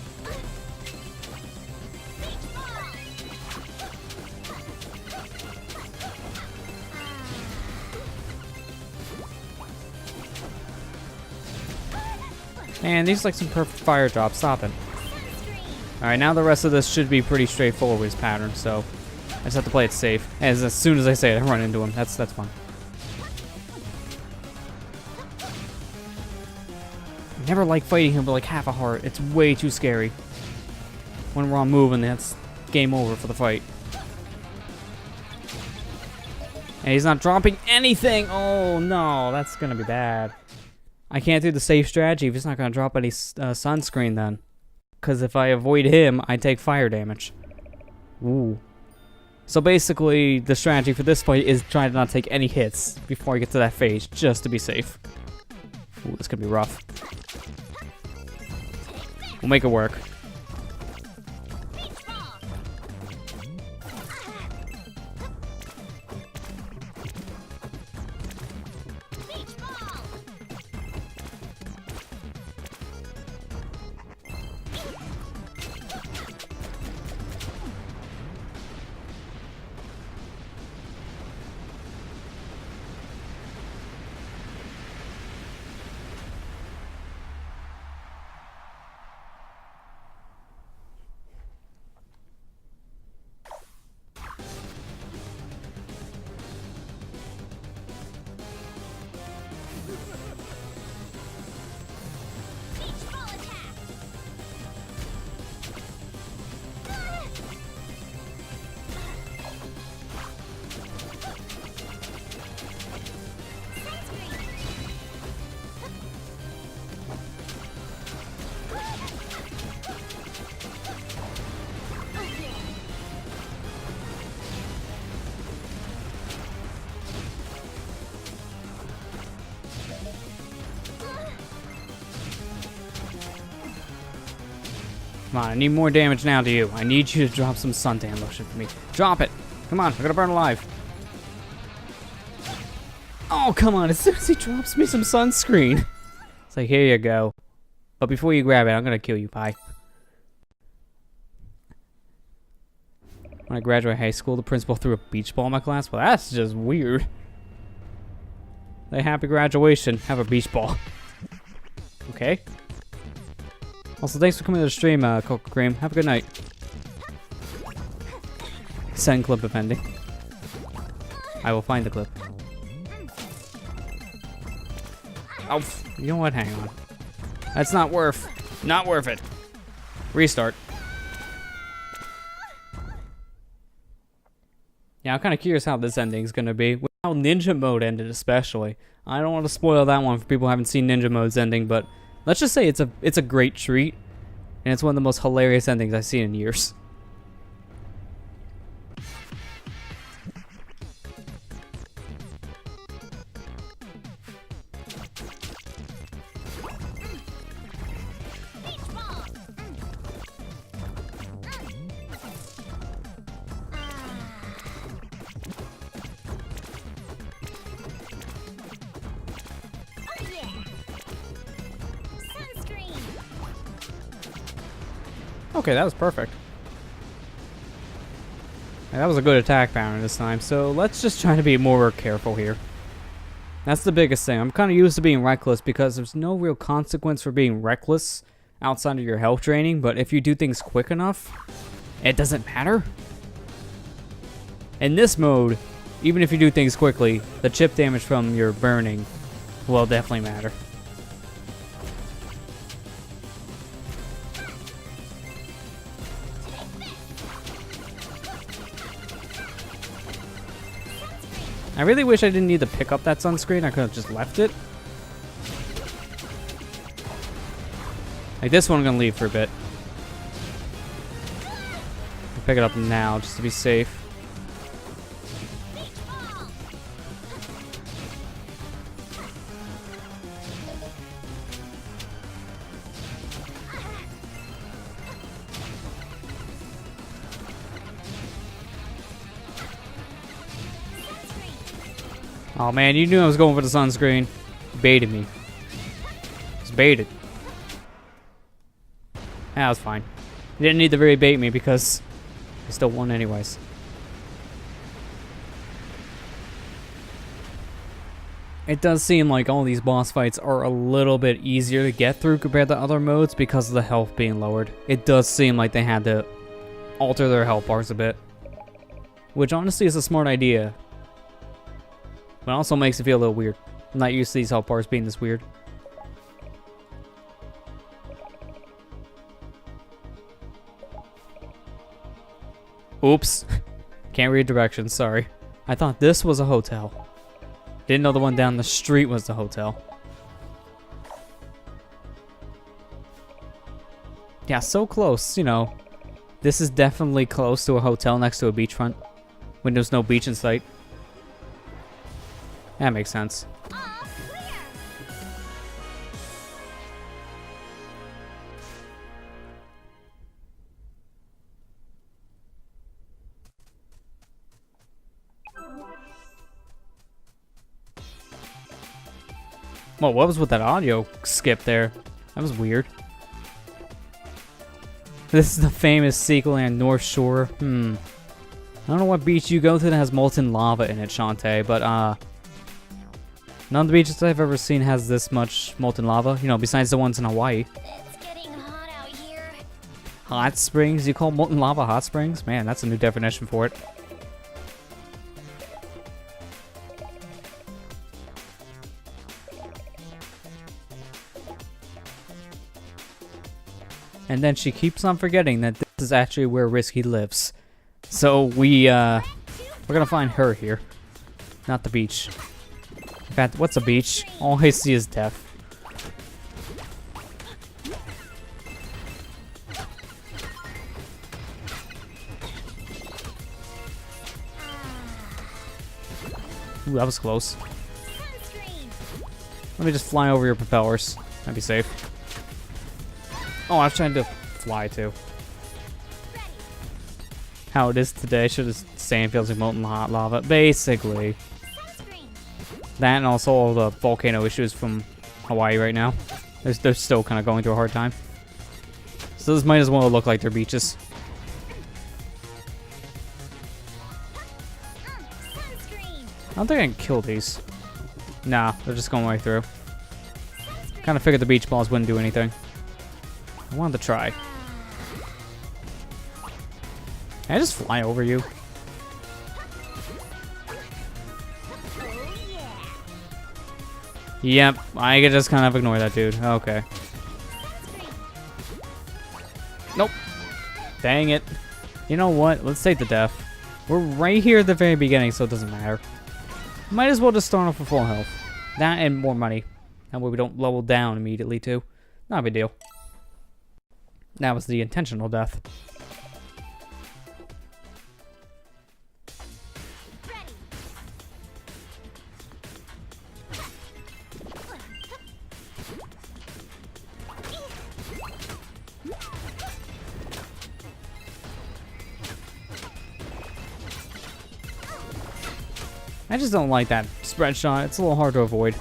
Man, these are like some perfect fire drops. Stop it. Sunscreen. Alright, now the rest of this should be pretty straightforward with his pattern, so I just have to play it safe. As soon as I say it, I run into him. That's fun. I never like fighting him with like half a heart. It's way too scary. When we're on move, and that's game over for the fight. And he's not dropping anything! Oh no, that's gonna be bad. I can't do the safe strategy if he's not gonna drop any sunscreen then. Because if I avoid him, I take fire damage. Ooh. So basically, the strategy for this fight is try to not take any hits before I get to that phase, just to be safe. Ooh, this could be rough. We'll make it work. Beach ball. Beach ball. Beach ball attack. Come on, I need more damage now to you. I need you to drop some suntan lotion for me. Drop it! Come on, we're gonna burn alive. Oh, come on, as soon as he drops me some sunscreen. It's like, here you go. But before you grab it, I'm gonna kill you, bye. When I graduate high school, the principal threw a beach ball in my class. Well, that's just weird. Like, happy graduation, have a beach ball. Okay. Also, thanks for coming to the stream, Coca Cream. Have a good night. Send clip of ending. I will find the clip. Oh, you know what? Hang on. That's not worth it. Restart. Yeah, I'm kind of curious how this ending's gonna be. How Ninja Mode ended, especially. I don't want to spoil that one for people who haven't seen Ninja Mode's ending, but let's just say it's a great treat, and it's one of the most hilarious endings I've seen in years. Beach ball. Oh yeah. Sunscreen. Okay, that was perfect. That was a good attack pattern this time, so let's just try to be more careful here. That's the biggest thing. I'm kind of used to being reckless because there's no real consequence for being reckless outside of your health training, but if you do things quick enough, it doesn't matter. In this mode, even if you do things quickly, the chip damage from your burning will definitely matter. I really wish I didn't need to pick up that sunscreen. I could have just left it. Like this one, I'm gonna leave for a bit. I'll pick it up now just to be safe. Beach ball. Sunscreen. Oh man, you knew I was going for the sunscreen. You baited me. Just baited. That was fine. You didn't need to really bait me because I still won anyways. It does seem like all these boss fights are a little bit easier to get through compared to other modes because of the health being lowered. It does seem like they had to alter their health bars a bit. Which honestly is a smart idea. But also makes it feel a little weird. I'm not used to these health bars being this weird. Oops. Can't read directions, sorry. I thought this was a hotel. Didn't know the one down the street was the hotel. Yeah, so close, you know. This is definitely close to a hotel next to a beachfront. When there's no beach in sight. That makes sense. All clear. Well, what was with that audio skip there? That was weird. This is the famous sequel and North Shore. I don't know what beach you go to that has molten lava in it, Shantae, but none of the beaches I've ever seen has this much molten lava, you know, besides the ones in Hawaii. It's getting hot out here. Hot springs? You call molten lava hot springs? Man, that's a new definition for it. And then she keeps on forgetting that this is actually where Risky lives. So we're gonna find her here, not the beach. In fact, what's a beach? All I see is death. Ooh, that was close. Sunscreen. Let me just fly over your propellers. That'd be safe. Oh, I was trying to fly too. Ready. How it is today, should have sand feels like molten hot lava. Basically. Sunscreen. That and also all the volcano issues from Hawaii right now. They're still kind of going through a hard time. So this might as well look like their beaches. Sunscreen. I don't think I can kill these. Nah, they're just going right through. Sunscreen. Kind of figured the beach balls wouldn't do anything. I wanted to try. Can I just fly over you? Oh yeah. Yep, I could just kind of ignore that dude. Okay. Sunscreen. Nope. Dang it. You know what? Let's take the death. We're right here at the very beginning, so it doesn't matter. Might as well just start off with full health. That and more money. That way we don't level down immediately, too. Not a big deal. That was the intentional death. Ready. I just don't like that spread shot. It's a little hard to avoid.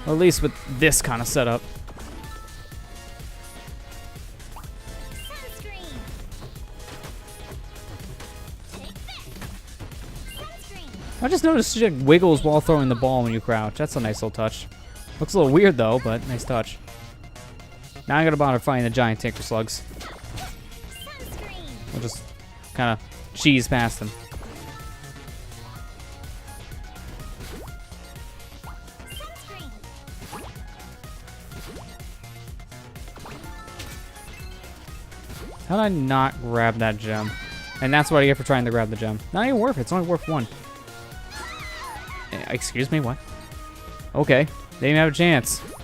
Or at least with this kind of setup. Sunscreen. Take this. Sunscreen. I just noticed she wiggles while throwing the ball when you crouch. That's a nice little touch. Looks a little weird though, but nice touch. Now I gotta bother fighting the giant tinker slugs. Sunscreen. We'll just kind of cheese past them. Sunscreen. How did I not grab that gem? And that's what I get for trying to grab the gem. Not even worth it. It's only worth one. Excuse me, what? Okay. They didn't have a chance. Sunscreen.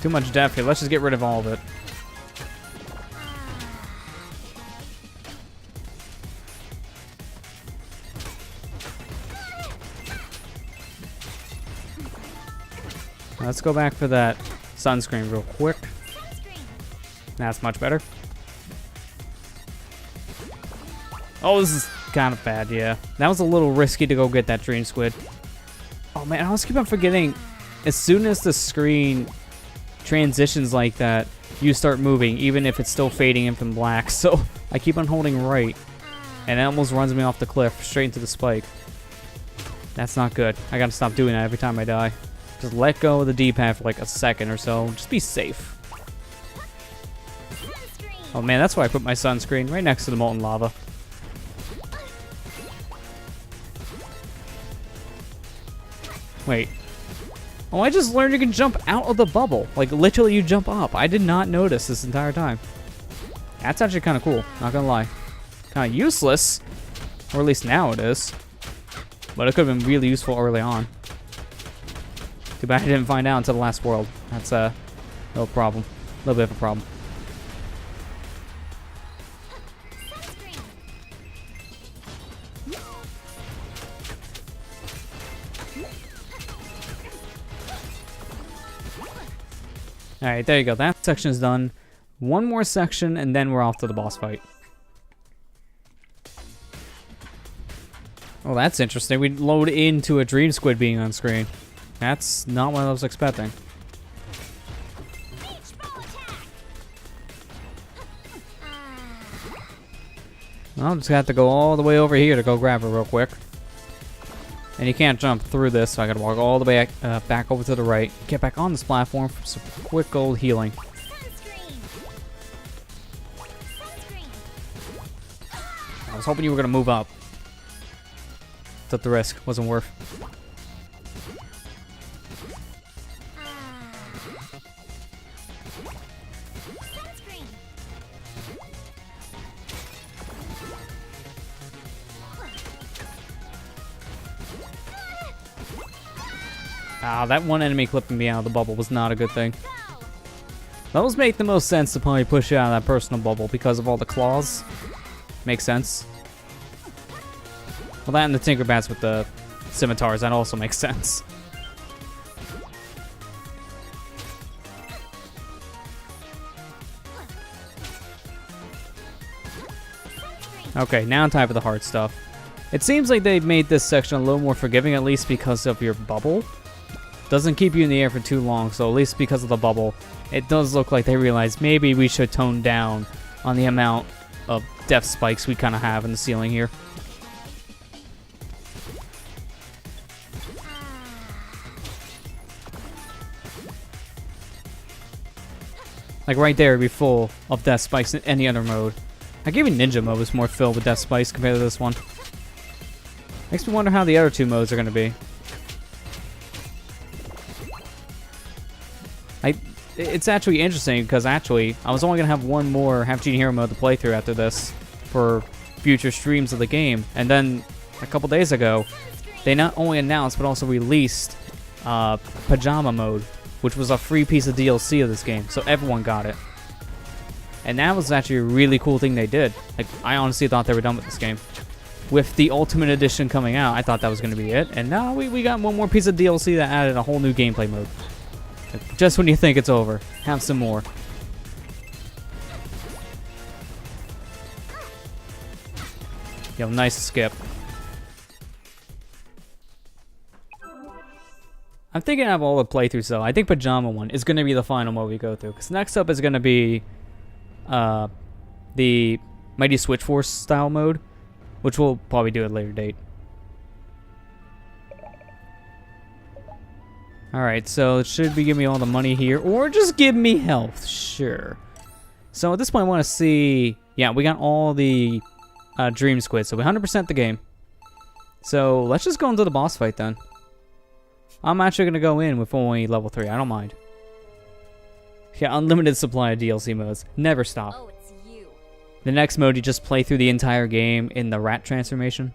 Too much depth here. Let's just get rid of all of it. Let's go back for that sunscreen real quick. Sunscreen. That's much better. Oh, this is kind of bad, yeah. That was a little risky to go get that dream squid. Oh man, I always keep on forgetting. As soon as the screen transitions like that, you start moving, even if it's still fading in from black. So I keep on holding right, and it almost runs me off the cliff straight into the spike. That's not good. I gotta stop doing that every time I die. Just let go of the D-pad for like a second or so. Just be safe. Oh man, that's why I put my sunscreen right next to the molten lava. Wait. Oh, I just learned you can jump out of the bubble. Like, literally you jump up. I did not notice this entire time. That's actually kind of cool, not gonna lie. Kind of useless. Or at least now it is. But it could have been really useful early on. Too bad I didn't find out until the last world. That's a little problem. A little bit of a problem. Alright, there you go. That section is done. One more section, and then we're off to the boss fight. Oh, that's interesting. We load into a dream squid being on screen. That's not what I was expecting. I'll just have to go all the way over here to go grab her real quick. And you can't jump through this, so I gotta walk all the way back over to the right. Get back on this platform for some quick old healing. I was hoping you were gonna move up. Took the risk, wasn't worth. Ah, that one enemy clipping me out of the bubble was not a good thing. Those make the most sense to probably push you out of that personal bubble because of all the claws. Makes sense. Well, that and the Tinkerbats with the scimitars, that also makes sense. Okay, now time for the hard stuff. It seems like they've made this section a little more forgiving, at least because of your bubble. Doesn't keep you in the air for too long, so at least because of the bubble, it does look like they realized maybe we should tone down on the amount of death spikes we kind of have in the ceiling here. Like right there, it'd be full of death spikes in any other mode. Like even Ninja mode is more filled with death spikes compared to this one. Makes me wonder how the other two modes are going to be. It's actually interesting because actually I was only going to have one more Half-Genie Hero mode to play through after this for future streams of the game. And then a couple days ago, they not only announced but also released Pajama mode, which was a free piece of DLC of this game. So everyone got it. And that was actually a really cool thing they did. Like, I honestly thought they were done with this game. With the Ultimate Edition coming out, I thought that was going to be it. And now we got one more piece of DLC that added a whole new gameplay mode. Like, just when you think it's over, have some more. Yo, nice skip. I'm thinking of all the playthroughs though. I think Pajama one is going to be the final mode we go through. Because next up is going to be the Mighty Switch Force style mode, which we'll probably do at a later date. Alright, so it should be giving me all the money here, or just give me health, sure. So at this point I want to see, yeah, we got all the Dream Squid, so we 100% the game. So let's just go into the boss fight then. I'm actually going to go in with only level 3, I don't mind. Yeah, unlimited supply of DLC modes, never stop. Oh, it's you. The next mode, you just play through the entire game in the rat transformation.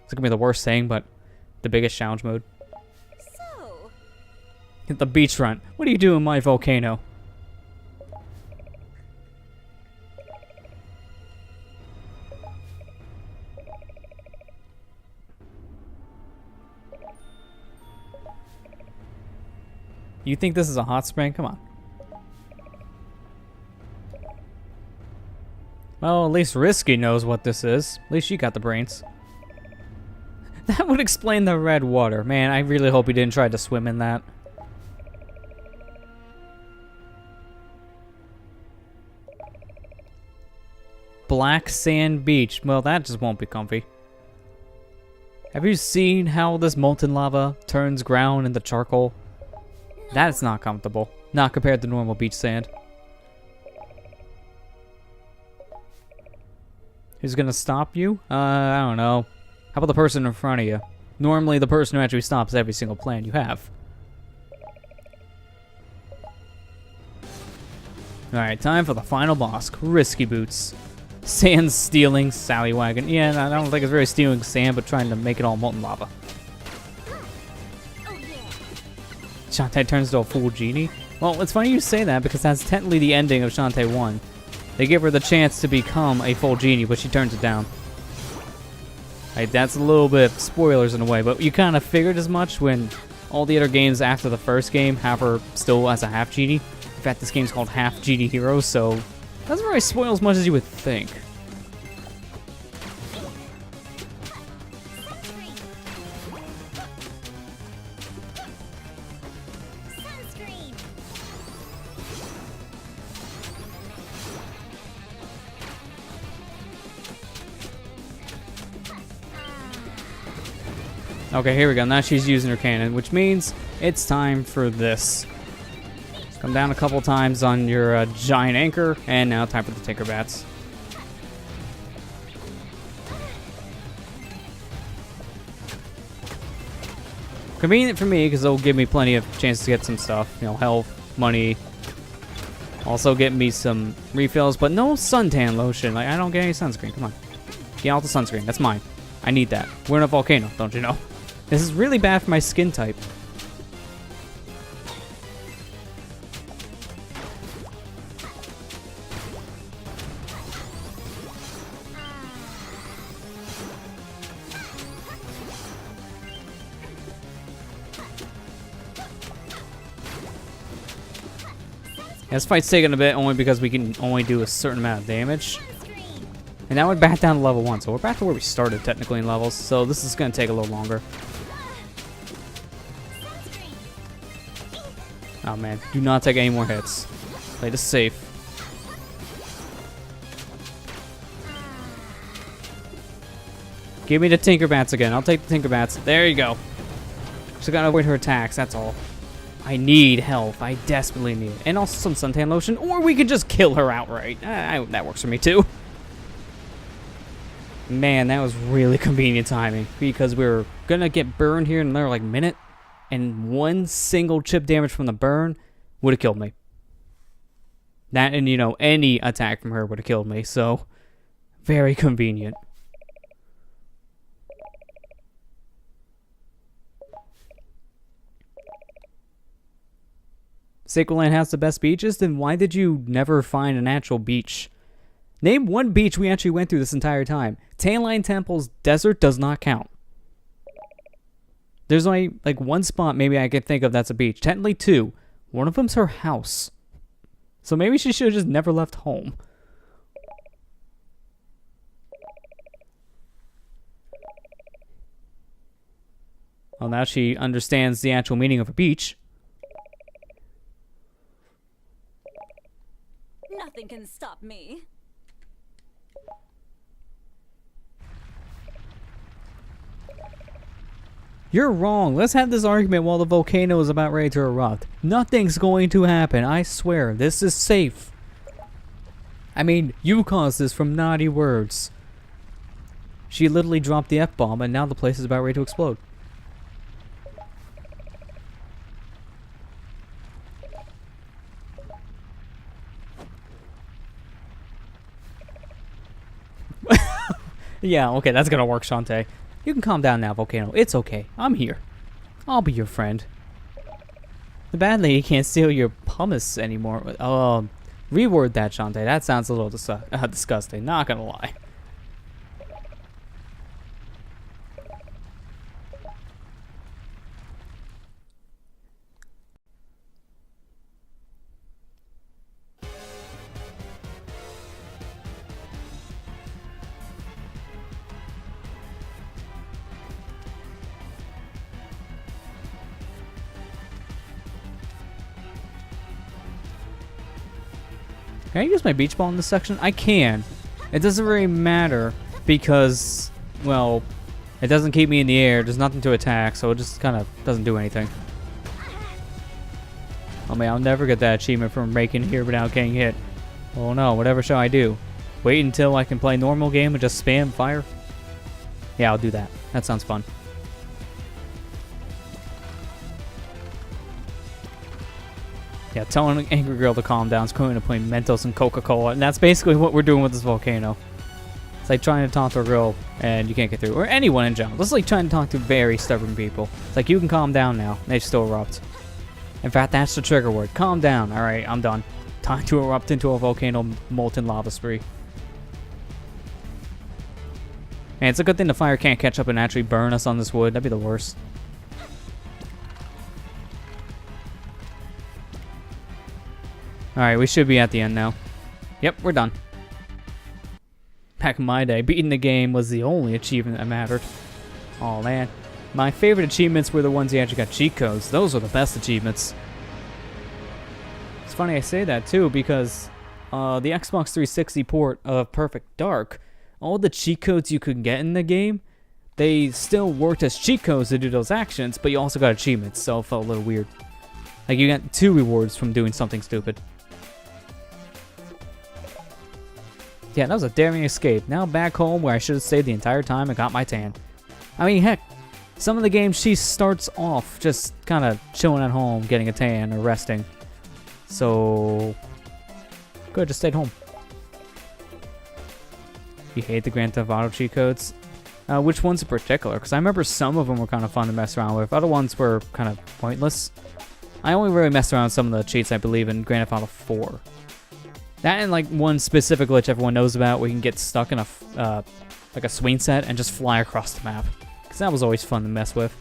It's going to be the worst thing, but the biggest challenge mode. So, Hit the beachfront. What do you do in my volcano? You think this is a hot spring? Come on. Well, at least Risky knows what this is. At least she got the brains. That would explain the red water. Man, I really hope he didn't try to swim in that. Black sand beach. Well, that just won't be comfy. Have you seen how this molten lava turns ground into charcoal? That is not comfortable. Not compared to normal beach sand. Who's gonna stop you? I don't know. How about the person in front of you? Normally the person who actually stops every single plan you have. Alright, time for the final boss. Risky Boots. Sand stealing Sallywaggon. Yeah, I don't think it's really stealing sand, but trying to make it all molten lava. Oh yeah. Shantae turns into a full genie? Well, it's funny you say that because that's technically the ending of Shantae 1. They give her the chance to become a full genie, but she turns it down. That's a little bit of spoilers in a way, but you kind of figured as much when all the other games after the first game have her still as a half genie. In fact, this game's called Half-Genie Hero, so doesn't really spoil as much as you would think. Sunscreen. Okay, here we go. Now she's using her cannon, which means it's time for this. Come down a couple times on your giant anchor, and now time for the Tinker Bats. Convenient for me because it'll give me plenty of chance to get some stuff, you know, health, money. Also get me some refills, but no suntan lotion. Like, I don't get any sunscreen. Come on, get out the sunscreen. That's mine. I need that. We're in a volcano, don't you know? This is really bad for my skin type. This fight's taking a bit only because we can only do a certain amount of damage. Sunscreen. And now we're back down to level 1, so we're back to where we started technically in levels, so this is going to take a little longer. Oh man, do not take any more hits. Play this safe. Give me the Tinker Bats again. I'll take the Tinker Bats. There you go. Just gotta avoid her attacks, that's all. I need health. I desperately need it. And also some suntan lotion, or we could just kill her outright. That works for me too. Man, that was really convenient timing because we were gonna get burned here in another like minute, and one single chip damage from the burn would have killed me. That and, you know, any attack from her would have killed me, so very convenient. Sacred Land has the best beaches, then why did you never find an actual beach? Name one beach we actually went through this entire time. Tanline Temple's desert does not count. There's only like one spot maybe I could think of that's a beach. Technically two. One of them's her house. So maybe she should have just never left home. Well, now she understands the actual meaning of a beach. Nothing can stop me. You're wrong. Let's have this argument while the volcano is about ready to erupt. Nothing's going to happen. I swear. This is safe. I mean, you caused this from naughty words. She literally dropped the F-bomb and now the place is about ready to explode. Yeah, okay, that's gonna work, Shantae. You can calm down now, Volcano. It's okay. I'm here. I'll be your friend. The bad lady can't steal your pumice anymore. Reword that, Shantae. That sounds a little disgusting. Not gonna lie. Can I use my beach ball in this section? I can. It doesn't really matter because, well, it doesn't keep me in the air. There's nothing to attack, so it just kind of doesn't do anything. Oh man, I'll never get that achievement from making here without getting hit. Oh no, whatever shall I do? Wait until I can play normal game and just spam fire? Yeah, I'll do that. That sounds fun. Yeah, telling an angry girl to calm down is going to play Mentos and Coca-Cola, and that's basically what we're doing with this volcano. It's like trying to talk to a girl and you can't get through, or anyone in general. It's like trying to talk to very stubborn people. It's like, you can calm down now. They still erupt. In fact, that's the trigger word. Calm down. Alright, I'm done. Time to erupt into a volcano molten lava spree. Man, it's a good thing the fire can't catch up and actually burn us on this wood. That'd be the worst. Alright, we should be at the end now. Yep, we're done. Back in my day, beating the game was the only achievement that mattered. Oh man. My favorite achievements were the ones you actually got cheat codes. Those were the best achievements. It's funny I say that too, because the Xbox 360 port of Perfect Dark, all the cheat codes you could get in the game, they still worked as cheat codes to do those actions, but you also got achievements, so it felt a little weird. Like, you got 2 rewards from doing something stupid. Yeah, that was a daring escape. Now back home where I should have stayed the entire time and got my tan. I mean, heck, some of the games she starts off just kind of chilling at home, getting a tan or resting. So, good, just stayed home. You hate the Grand Theft Auto cheat codes? Which ones in particular? Because I remember some of them were kind of fun to mess around with. Other ones were kind of pointless. I only really messed around with some of the cheats, I believe, in Grand Theft Auto 4. That and like one specific glitch everyone knows about where you can get stuck in a like a swing set and just fly across the map. Because that was always fun to mess with.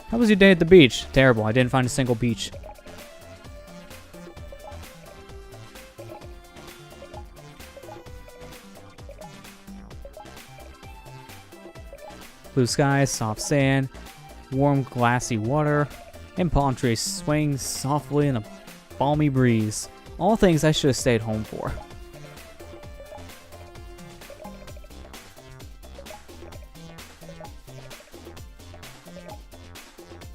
How was your day at the beach? Terrible. I didn't find a single beach. Blue skies, soft sand, warm glassy water, and palm trees swing softly in a balmy breeze. All things I should have stayed home for.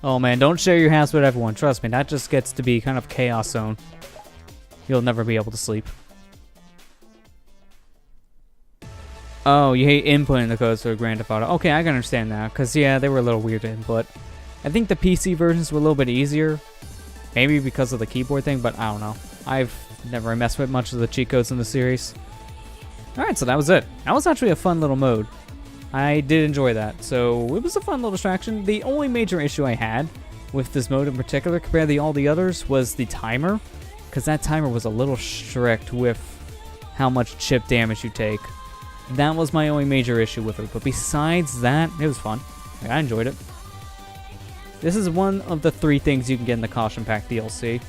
Oh man, don't share your house with everyone. Trust me, that just gets to be kind of chaos zone. You'll never be able to sleep. Oh, you hate inputting the codes for Grand Theft Auto. Okay, I can understand that, because yeah, they were a little weird to input. I think the PC versions were a little bit easier. Maybe because of the keyboard thing, but I don't know. I've never messed with much of the cheat codes in the series. Alright, so that was it. That was actually a fun little mode. I did enjoy that, so it was a fun little distraction. The only major issue I had with this mode in particular compared to all the others was the timer, because that timer was a little strict with how much chip damage you take. That was my only major issue with it, but besides that, it was fun. Like, I enjoyed it. This is one of the 3 things you can get in the Caution Pack DLC,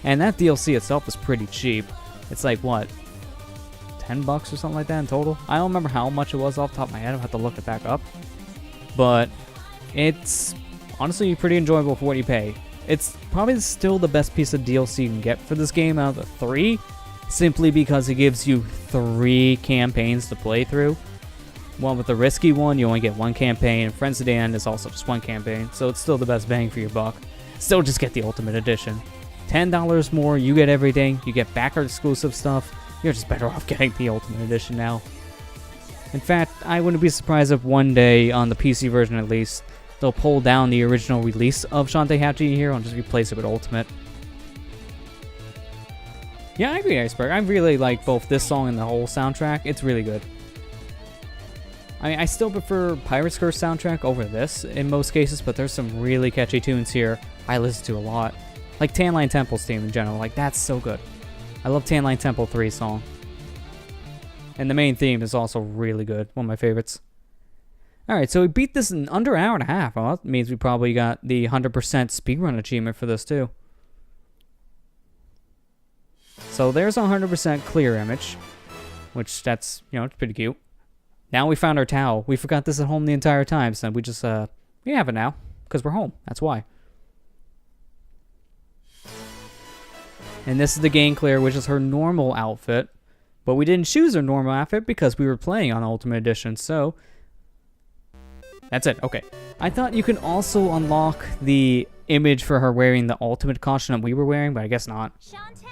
and that DLC itself is pretty cheap. It's like, what, $10 or something like that in total? I don't remember how much it was off the top of my head. I'll have to look it back up. But it's honestly pretty enjoyable for what you pay. It's probably still the best piece of DLC you can get for this game out of the 3, simply because it gives you 3 campaigns to play through. One with the risky one, you only get 1 campaign, and Friends of the End is also just 1 campaign, so it's still the best bang for your buck. Still just get the Ultimate Edition. $10 more, you get everything, you get backer exclusive stuff. You're just better off getting the Ultimate Edition now. In fact, I wouldn't be surprised if one day, on the PC version at least, they'll pull down the original release of Shantae Half-Genie Hero and just replace it with Ultimate. Yeah, I agree, Iceberg. I really like both this song and the whole soundtrack. It's really good. I mean, I still prefer Pirate's Curse soundtrack over this in most cases, but there's some really catchy tunes here I listen to a lot. Like Tan Line Temple's theme in general, like that's so good. I love Tan Line Temple 3 song. And the main theme is also really good, one of my favorites. Alright, so we beat this in under an hour and a half. Well, that means we probably got the 100% speedrun achievement for this too. So there's a 100% clear image, which that's, you know, it's pretty cute. Now we found our towel. We forgot this at home the entire time, so we just, we have it now, because we're home. That's why. And this is the Game Clear, which is her normal outfit. But we didn't choose her normal outfit because we were playing on Ultimate Edition, so that's it. Okay. I thought you can also unlock the image for her wearing the Ultimate costume that we were wearing, but I guess not. Shantae.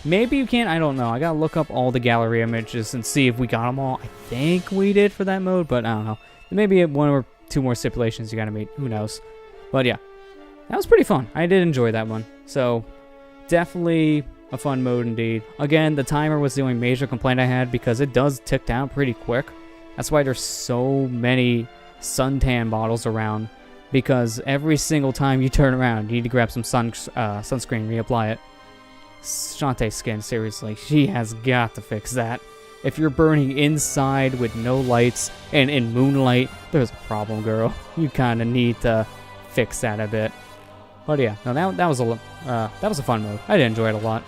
Maybe you can. I don't know. I gotta look up all the gallery images and see if we got them all. I think we did for that mode, but I don't know. Maybe one or two more stipulations you gotta meet. Who knows? But yeah, that was pretty fun. I did enjoy that one. So definitely a fun mode indeed. Again, the timer was the only major complaint I had because it does tick down pretty quick. That's why there's so many suntan bottles around, because every single time you turn around, you need to grab some sunscreen, reapply it. Shantae skin, seriously, she has got to fix that. If you're burning inside with no lights and in moonlight, there's a problem, girl. You kind of need to fix that a bit. But yeah, no, that was a fun mode. I did enjoy it a lot.